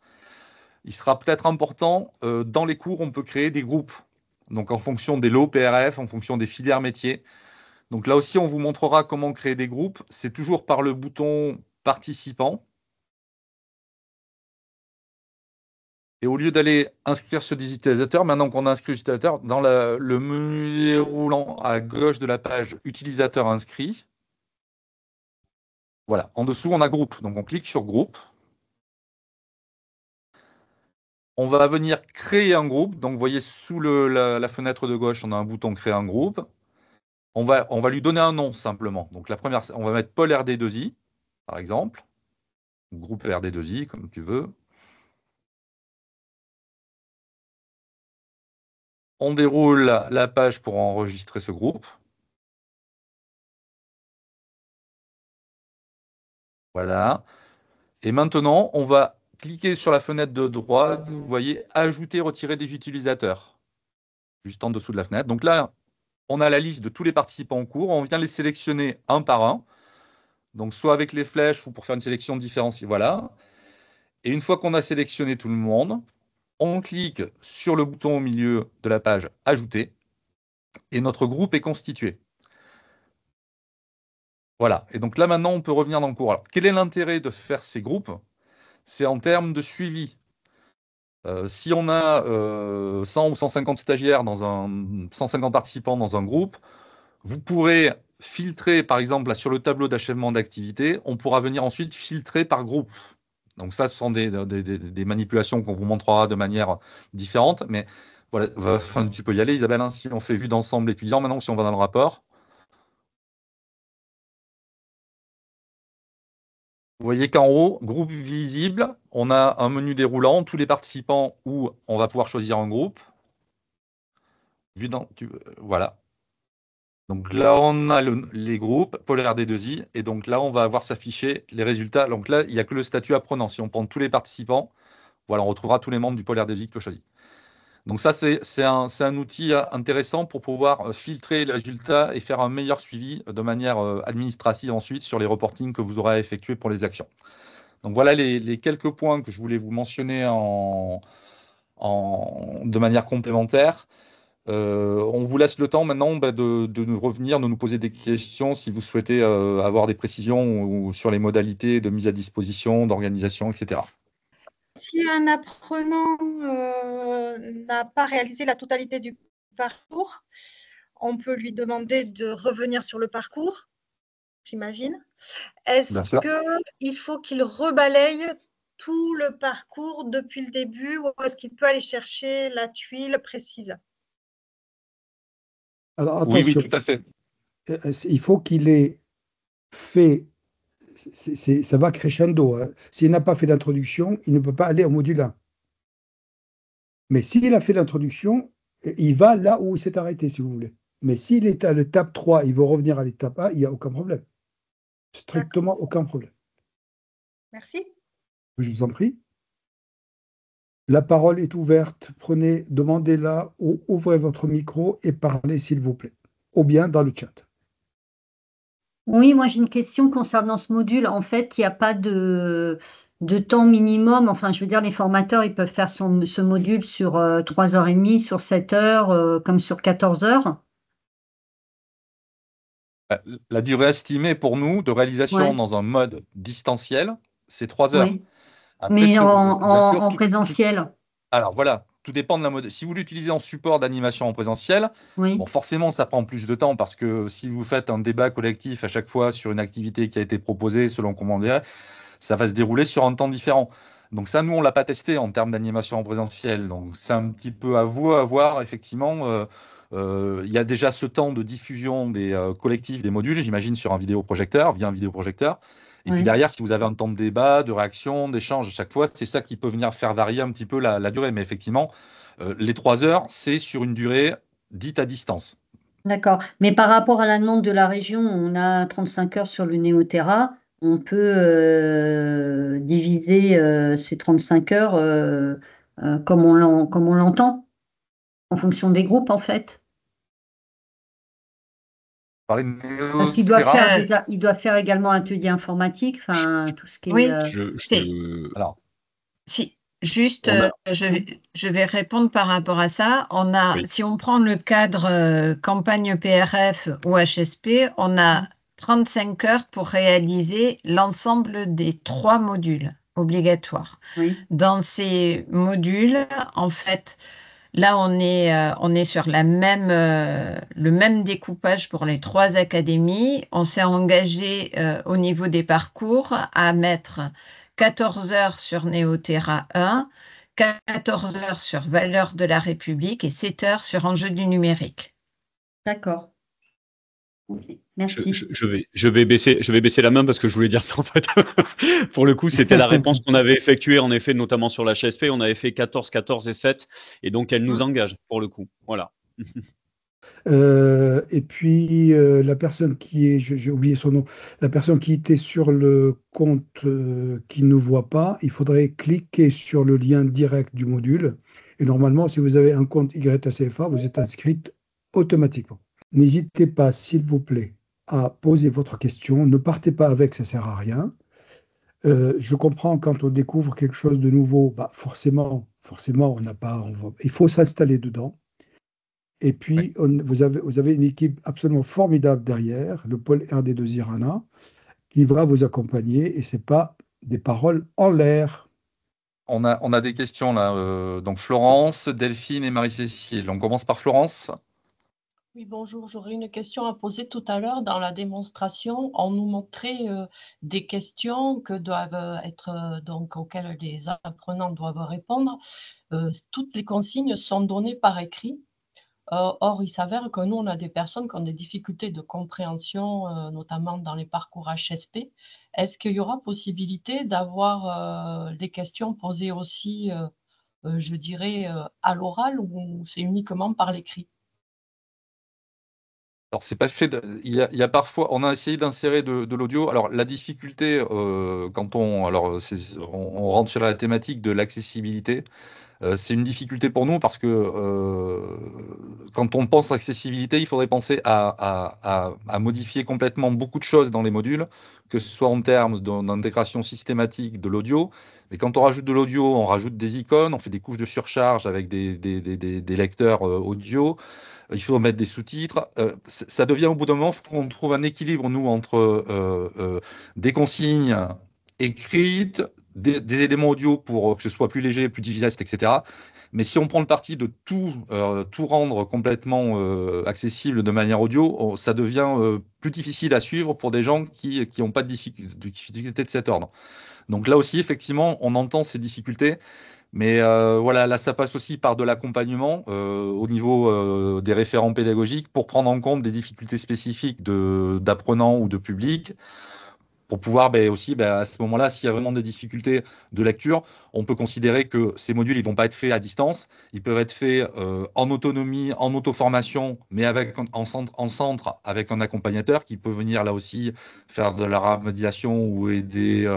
Il sera peut-être important, dans les cours, on peut créer des groupes. Donc, en fonction des lots PRF, en fonction des filières métiers. Donc, là aussi, on vous montrera comment créer des groupes. C'est toujours par le bouton participant. Et au lieu d'aller inscrire sur des utilisateurs, maintenant qu'on a inscrit l'utilisateur, dans le menu déroulant à gauche de la page utilisateur inscrit, voilà, en dessous, on a groupe. Donc, on clique sur groupe. On va venir créer un groupe. Donc, vous voyez, sous la fenêtre de gauche, on a un bouton créer un groupe. On va lui donner un nom, simplement. Donc, la première, on va mettre Pôle RD2I, par exemple. Groupe RD2I, comme tu veux. On déroule la page pour enregistrer ce groupe. Voilà. Et maintenant, on va cliquer sur la fenêtre de droite. Vous voyez, ajouter, retirer des utilisateurs. Juste en dessous de la fenêtre. Donc là, on a la liste de tous les participants au cours. On vient les sélectionner un par un. Donc soit avec les flèches ou pour faire une sélection différenciée. Voilà. Et une fois qu'on a sélectionné tout le monde, on clique sur le bouton au milieu de la page « Ajouter » et notre groupe est constitué. Voilà. Et donc là, maintenant, on peut revenir dans le cours. Alors, quel est l'intérêt de faire ces groupes? C'est en termes de suivi. Si on a 100 ou 150 stagiaires 150 participants dans un groupe, vous pourrez filtrer, par exemple, là, sur le tableau d'achèvement d'activité, on pourra venir ensuite filtrer par groupe. Donc ça, ce sont des manipulations qu'on vous montrera de manière différente. Mais voilà, tu peux y aller, Isabelle, hein, si on fait vue d'ensemble étudiant. Maintenant, si on va dans le rapport, vous voyez qu'en haut, groupe visible, on a un menu déroulant, tous les participants où on va pouvoir choisir un groupe. Voilà. Donc là, on a les groupes, Pôle RD2I, et donc là, on va avoir s'afficher les résultats. Donc là, il n'y a que le statut apprenant. Si on prend tous les participants, voilà, on retrouvera tous les membres du Pôle RD2I que tu as choisi. Donc ça, c'est un outil intéressant pour pouvoir filtrer les résultats et faire un meilleur suivi de manière administrative ensuite sur les reportings que vous aurez à effectuer pour les actions. Donc voilà les quelques points que je voulais vous mentionner de manière complémentaire. On vous laisse le temps maintenant de nous revenir, de nous poser des questions si vous souhaitez avoir des précisions sur les modalités de mise à disposition, d'organisation, etc. Si un apprenant n'a pas réalisé la totalité du parcours, on peut lui demander de revenir sur le parcours, j'imagine. Est-ce qu'il faut qu'il rebalaye tout le parcours depuis le début ou est-ce qu'il peut aller chercher la tuile précise? Alors, attention, oui, tout à fait. Il faut qu'il ait fait, ça va crescendo. Hein. S'il n'a pas fait d'introduction, il ne peut pas aller au module 1. Mais s'il a fait l'introduction, il va là où il s'est arrêté, si vous voulez. Mais s'il est à l'étape 3, il veut revenir à l'étape 1, il n'y a aucun problème. Strictement aucun problème. Merci. Je vous en prie. La parole est ouverte. Demandez-la ou ouvrez votre micro et parlez, s'il vous plaît. Ou bien dans le chat. Oui, moi j'ai une question concernant ce module. En fait, il n'y a pas de temps minimum. Enfin, je veux dire, les formateurs, ils peuvent faire ce module sur 3h30, sur 7 heures, comme sur 14 heures. La durée estimée pour nous de réalisation dans un mode distanciel, c'est 3 heures. Oui. Après, mais en présentiel. Alors voilà, tout dépend de la mode. Si vous l'utilisez en support d'animation en présentiel, bon, forcément, ça prend plus de temps parce que si vous faites un débat collectif à chaque fois sur une activité qui a été proposée, selon comment on dirait, ça va se dérouler sur un temps différent. Donc ça, nous, on ne l'a pas testé en termes d'animation en présentiel. Donc c'est un petit peu à vous à voir, effectivement. Il y a déjà ce temps de diffusion des collectifs des modules, j'imagine, sur un vidéoprojecteur, via un vidéoprojecteur. Et puis derrière, si vous avez un temps de débat, de réaction, d'échange à chaque fois, c'est ça qui peut venir faire varier un petit peu la durée. Mais effectivement, les 3 heures, c'est sur une durée dite à distance. D'accord. Mais par rapport à la demande de la région, on a 35 heures sur le Néoterra. On peut diviser ces 35 heures comme on l'entend, en fonction des groupes, en fait. Parce qu'il doit faire également un atelier informatique, enfin tout ce qui est. Oui, alors, si, juste, je vais répondre par rapport à ça. Si on prend le cadre campagne PRF ou HSP, on a 35 heures pour réaliser l'ensemble des 3 modules obligatoires. Oui. Dans ces modules, en fait, là, on est sur le même découpage pour les 3 académies. On s'est engagé au niveau des parcours à mettre 14 heures sur Néoterra 1, 14 heures sur Valeurs de la République et 7 heures sur Enjeux du numérique. D'accord. Okay. Merci. Je vais baisser la main parce que je voulais dire ça en fait. Pour le coup, c'était la réponse qu'on avait effectuée en effet, notamment sur la HSP. On avait fait 14, 14 et 7 et donc elle nous engage pour le coup. Voilà. Et puis la personne qui est, j'ai oublié son nom, la personne qui était sur le compte qui ne voit pas, il faudrait cliquer sur le lien direct du module. Et normalement, si vous avez un compte YACFA, vous êtes inscrite automatiquement. N'hésitez pas, s'il vous plaît, à poser votre question. Ne partez pas avec, ça ne sert à rien. Je comprends quand on découvre quelque chose de nouveau, forcément, il faut s'installer dedans. Et puis, vous avez une équipe absolument formidable derrière, le pôle RD2 Irana, qui va vous accompagner et ce n'est pas des paroles en l'air. On a des questions là. Donc Florence, Delphine et Marie-Cécile. On commence par Florence. Oui, bonjour. J'aurais une question à poser tout à l'heure. Dans la démonstration, on nous montrait des questions que doivent être, auxquelles les apprenants doivent répondre. Toutes les consignes sont données par écrit. Or, il s'avère que nous, on a des personnes qui ont des difficultés de compréhension, notamment dans les parcours HSP. Est-ce qu'il y aura possibilité d'avoir les questions posées aussi, je dirais, à l'oral ou c'est uniquement par l'écrit? Alors, c'est pas fait. Il y a parfois, on a essayé d'insérer de l'audio. Alors, la difficulté, quand on rentre sur la thématique de l'accessibilité, c'est une difficulté pour nous parce que quand on pense accessibilité, il faudrait penser à modifier complètement beaucoup de choses dans les modules, que ce soit en termes d'intégration systématique de l'audio. Mais quand on rajoute de l'audio, on rajoute des icônes, on fait des couches de surcharge avec des lecteurs audio. Il faut mettre des sous-titres. Ça devient au bout d'un moment, il faut qu'on trouve un équilibre, nous, entre des consignes écrites, des éléments audio pour que ce soit plus léger, plus digeste, etc. Mais si on prend le parti de tout rendre complètement accessible de manière audio, ça devient plus difficile à suivre pour des gens qui n'ont pas de difficultés de cet ordre. Donc là aussi, effectivement, on entend ces difficultés. Mais voilà, là, ça passe aussi par de l'accompagnement au niveau des référents pédagogiques pour prendre en compte des difficultés spécifiques d'apprenants ou de public, pour pouvoir aussi, à ce moment-là, s'il y a vraiment des difficultés de lecture, on peut considérer que ces modules, ils ne vont pas être faits à distance, ils peuvent être faits en autonomie, en auto-formation, mais en centre avec un accompagnateur qui peut venir là aussi faire de la remédiation ou aider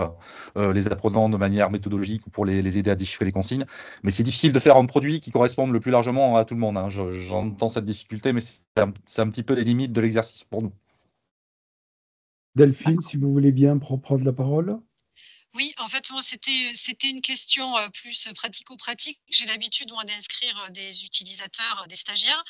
les apprenants de manière méthodologique ou pour les aider à déchiffrer les consignes. Mais c'est difficile de faire un produit qui corresponde le plus largement à tout le monde, hein. J'entends cette difficulté, mais c'est un petit peu les limites de l'exercice pour nous. Delphine, si vous voulez bien prendre la parole. Oui, en fait, moi, c'était une question plus pratico-pratique. J'ai l'habitude, moi, d'inscrire des utilisateurs, des stagiaires,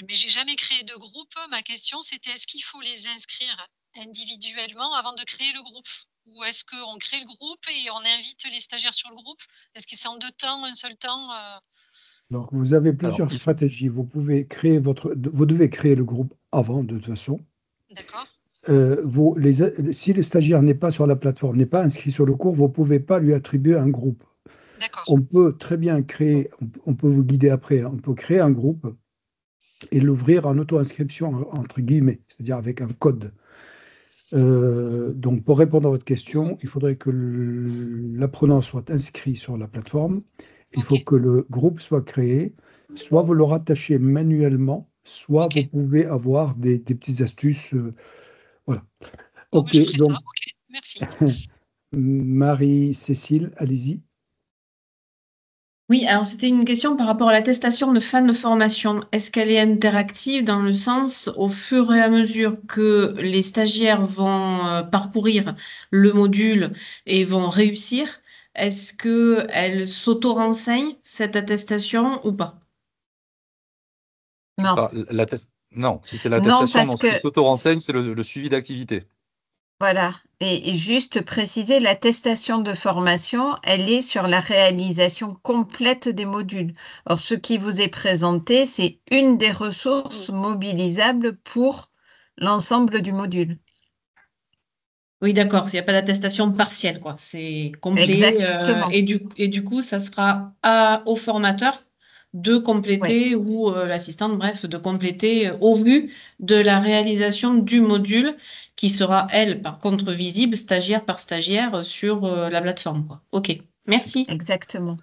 mais j'ai jamais créé de groupe. Ma question, c'était est-ce qu'il faut les inscrire individuellement avant de créer le groupe? Ou est-ce qu'on crée le groupe et on invite les stagiaires sur le groupe? Est-ce que c'est en 2 temps, un seul temps? Donc, vous avez plusieurs stratégies. Vous devez créer le groupe avant, de toute façon. D'accord. Si le stagiaire n'est pas sur la plateforme, n'est pas inscrit sur le cours, vous ne pouvez pas lui attribuer un groupe. On peut très bien créer, on peut vous guider après, hein, on peut créer un groupe et l'ouvrir en auto-inscription, entre guillemets, c'est-à-dire avec un code. Donc, pour répondre à votre question, il faudrait que l'apprenant soit inscrit sur la plateforme. Il faut que le groupe soit créé. Soit vous le rattachez manuellement, soit vous pouvez avoir des petites astuces. Voilà. Ok, donc, merci. Marie-Cécile, allez-y. Oui, alors c'était une question par rapport à l'attestation de fin de formation. Est-ce qu'elle est interactive dans le sens, au fur et à mesure que les stagiaires vont parcourir le module et vont réussir, est-ce qu'elle s'auto-renseigne, cette attestation, ou pas? Non. Non, si c'est l'attestation, ce qui s'auto-renseigne, c'est le suivi d'activité. Voilà. Et juste préciser, l'attestation de formation, elle est sur la réalisation complète des modules. Or, ce qui vous est présenté, c'est une des ressources mobilisables pour l'ensemble du module. Oui, d'accord. Il n'y a pas d'attestation partielle, quoi. C'est complet. Exactement. Et du coup, ça sera au formateur de compléter ou l'assistante, bref, de compléter au vu de la réalisation du module qui sera, elle, par contre, visible stagiaire par stagiaire sur la plateforme, quoi. OK, merci. Exactement.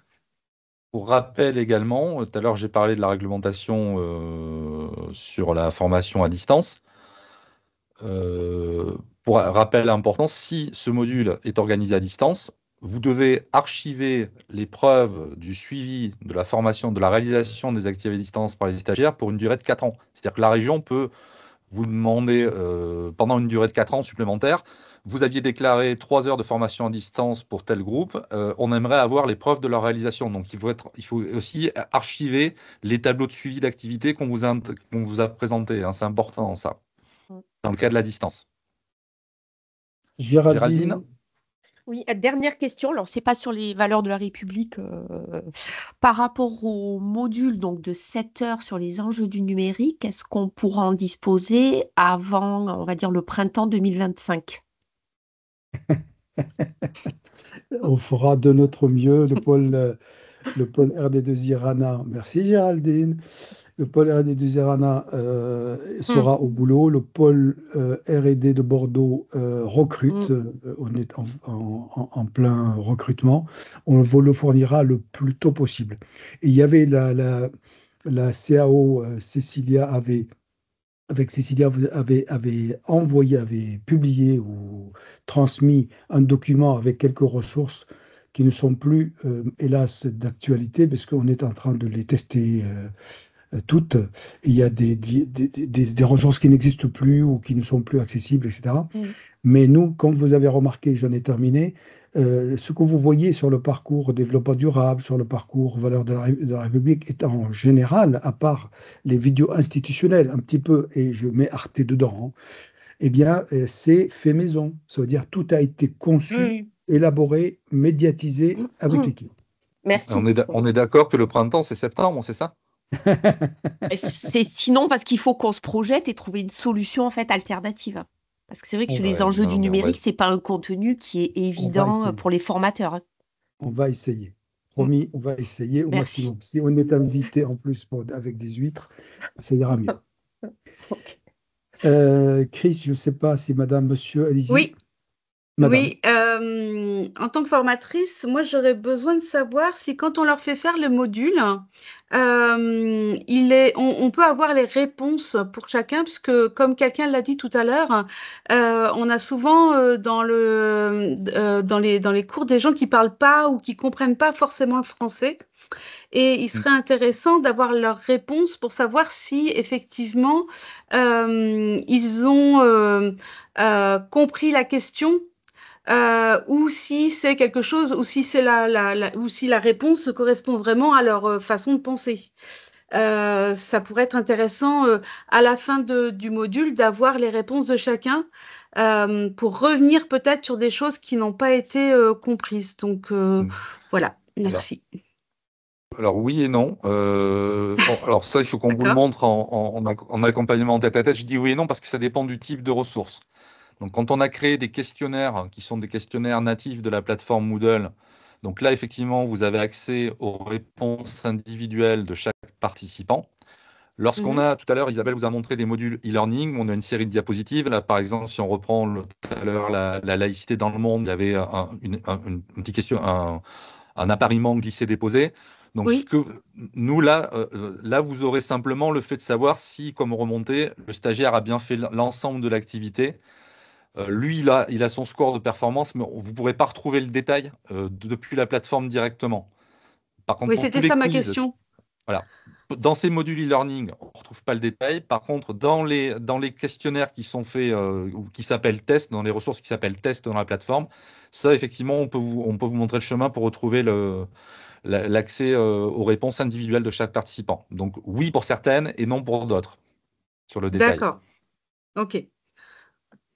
Pour rappel également, tout à l'heure j'ai parlé de la réglementation sur la formation à distance. Pour rappel important, si ce module est organisé à distance, vous devez archiver les preuves du suivi de la formation, de la réalisation des activités à distance par les stagiaires pour une durée de 4 ans. C'est-à-dire que la région peut vous demander, pendant une durée de 4 ans supplémentaire, vous aviez déclaré 3 heures de formation à distance pour tel groupe, on aimerait avoir les preuves de leur réalisation. Donc, il faut aussi archiver les tableaux de suivi d'activité qu'on vous a présentés, hein. C'est important, ça, dans le cas de la distance. Géraldine. Oui, dernière question. Alors, ce n'est pas sur les valeurs de la République. Par rapport au module donc, de 7 heures sur les enjeux du numérique, est-ce qu'on pourra en disposer avant, on va dire, le printemps 2025? On fera de notre mieux, le pôle RD2I Rana. Merci Géraldine. Le pôle R&D Rana sera au boulot. Le pôle R&D de Bordeaux recrute. On est en plein recrutement. On vous le fournira le plus tôt possible. Et il y avait la CAO, Cécilia avait publié ou transmis un document avec quelques ressources qui ne sont plus, hélas, d'actualité, parce qu'on est en train de les tester toutes. Il y a des ressources qui n'existent plus ou qui ne sont plus accessibles, etc. Mais nous, comme vous avez remarqué, j'en ai terminé, ce que vous voyez sur le parcours développement durable, sur le parcours valeurs de la République, est en général, à part les vidéos institutionnelles, un petit peu, et je mets Arte dedans, eh bien, c'est fait maison. Ça veut dire tout a été conçu, élaboré, médiatisé avec l'équipe. Merci. On est d'accord que le printemps, c'est septembre, c'est ça? C'est sinon parce qu'il faut qu'on se projette et trouver une solution en fait alternative. Parce que c'est vrai que sur les enjeux du numérique, c'est pas un contenu qui est évident pour les formateurs. On va essayer. Promis, on va essayer au maximum. Si on est invité en plus avec des huîtres, ça ira mieux. Chris, je ne sais pas si madame, monsieur, allez-y. Oui. Madame. Oui, en tant que formatrice, moi j'aurais besoin de savoir si quand on leur fait faire le module, on peut avoir les réponses pour chacun, puisque comme quelqu'un l'a dit tout à l'heure, on a souvent dans les cours des gens qui parlent pas ou qui comprennent pas forcément le français. Et il serait intéressant d'avoir leurs réponses pour savoir si effectivement ils ont compris la question. Ou si c'est quelque chose, ou si c'est ou si la réponse correspond vraiment à leur façon de penser. Ça pourrait être intéressant à la fin du module d'avoir les réponses de chacun pour revenir peut-être sur des choses qui n'ont pas été comprises. Donc voilà, merci. Alors oui et non. Alors ça, il faut qu'on vous le montre en accompagnement tête à tête. Je dis oui et non parce que ça dépend du type de ressources. Donc, quand on a créé des questionnaires qui sont des questionnaires natifs de la plateforme Moodle, donc là, effectivement, vous avez accès aux réponses individuelles de chaque participant. Lorsqu'on a, tout à l'heure, Isabelle vous a montré des modules e-learning, on a une série de diapositives. Là, par exemple, si on reprend tout à l'heure la laïcité dans le monde, il y avait une petite question, un appariement glissé-déposé. Donc, nous, là, vous aurez simplement le fait de savoir si, comme remonté, le stagiaire a bien fait l'ensemble de l'activité. Lui, il a son score de performance, mais vous ne pourrez pas retrouver le détail depuis la plateforme directement. Par contre, oui, c'était ça ma question. Voilà. Dans ces modules e-learning, on ne retrouve pas le détail. Par contre, dans les questionnaires qui sont faits ou qui s'appellent tests, dans les ressources qui s'appellent tests dans la plateforme, ça, effectivement, on peut vous montrer le chemin pour retrouver l'accès aux réponses individuelles de chaque participant. Donc, oui pour certaines et non pour d'autres sur le détail. D'accord. OK.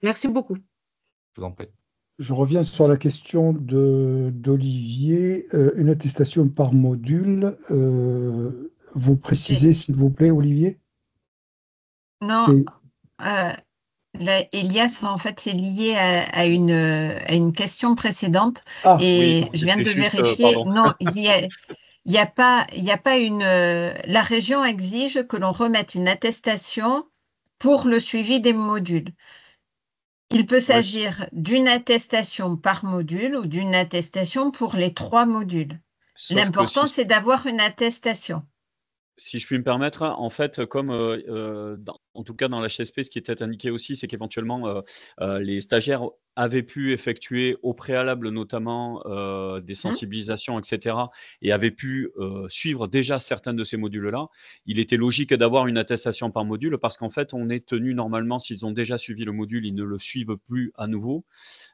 Merci beaucoup. Je vous en prie. Je reviens sur la question d'Olivier. Une attestation par module. Vous précisez, s'il vous plaît, Olivier? Non, Elias, en fait, c'est lié à une question précédente. Et oui, je viens de vérifier. Non, il n'y a pas la région exige que l'on remette une attestation pour le suivi des modules. Il peut s'agir d'une attestation par module ou d'une attestation pour les 3 modules. L'important, c'est d'avoir une attestation. Si je puis me permettre, en fait, comme en tout cas dans la HSP, ce qui était indiqué aussi, c'est qu'éventuellement les stagiaires avaient pu effectuer au préalable notamment des sensibilisations, etc., et avaient pu suivre déjà certains de ces modules-là. Il était logique d'avoir une attestation par module parce qu'en fait, on est tenu normalement, s'ils ont déjà suivi le module, ils ne le suivent plus à nouveau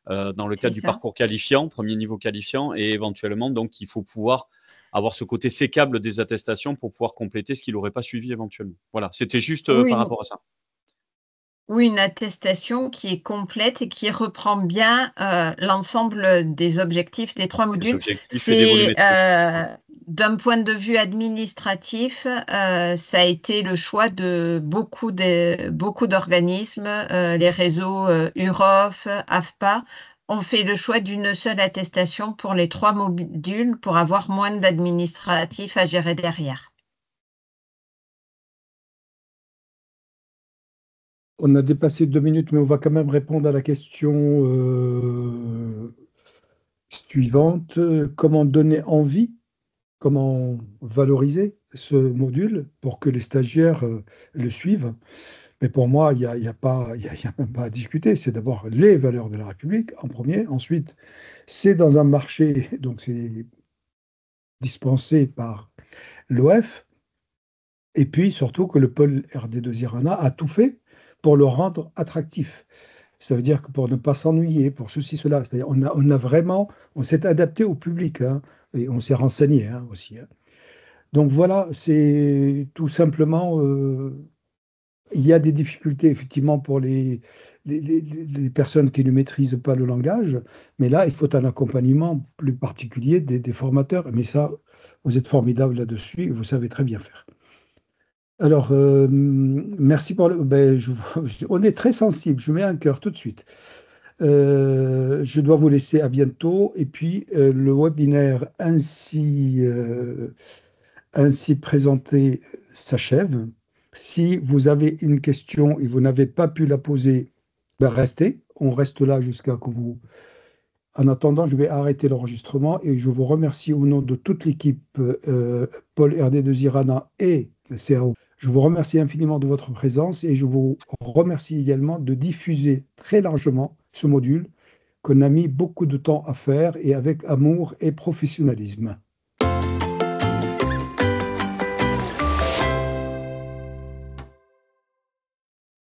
dans le cadre du parcours qualifiant, premier niveau qualifiant, et éventuellement, donc, il faut pouvoir avoir ce côté sécable des attestations pour pouvoir compléter ce qu'il n'aurait pas suivi éventuellement. Voilà, c'était juste par rapport à ça. Oui, une attestation qui est complète et qui reprend bien l'ensemble des objectifs des 3 modules. C'est d'un point de vue administratif, ça a été le choix de beaucoup d'organismes, les réseaux UROF, AFPA, ont fait le choix d'une seule attestation pour les 3 modules pour avoir moins d'administratifs à gérer derrière. On a dépassé 2 minutes, mais on va quand même répondre à la question suivante. Comment donner envie, comment valoriser ce module pour que les stagiaires le suivent? Mais pour moi, il n'y a, y a même pas à discuter. C'est d'abord les valeurs de la République en premier. Ensuite, c'est dans un marché, donc c'est dispensé par l'OF. Et puis surtout que le pôle RD2I Rana a tout fait pour le rendre attractif. Ça veut dire que pour ne pas s'ennuyer, pour ceci, cela. C'est-à-dire on s'est adapté au public, hein, et on s'est renseigné, hein, aussi, hein. Donc voilà, c'est tout simplement, il y a des difficultés effectivement pour les personnes qui ne maîtrisent pas le langage, mais là, il faut un accompagnement plus particulier des formateurs. Mais ça, vous êtes formidables là-dessus et vous savez très bien faire. Alors, merci pour on est très sensible, je mets un cœur tout de suite. Je dois vous laisser à bientôt. Et puis, le webinaire ainsi présenté s'achève. Si vous avez une question et vous n'avez pas pu la poser, restez. On reste là jusqu'à que vous... En attendant, je vais arrêter l'enregistrement et je vous remercie au nom de toute l'équipe Pôle RD2I Rana et CAO. Je vous remercie infiniment de votre présence et je vous remercie également de diffuser très largement ce module qu'on a mis beaucoup de temps à faire et avec amour et professionnalisme.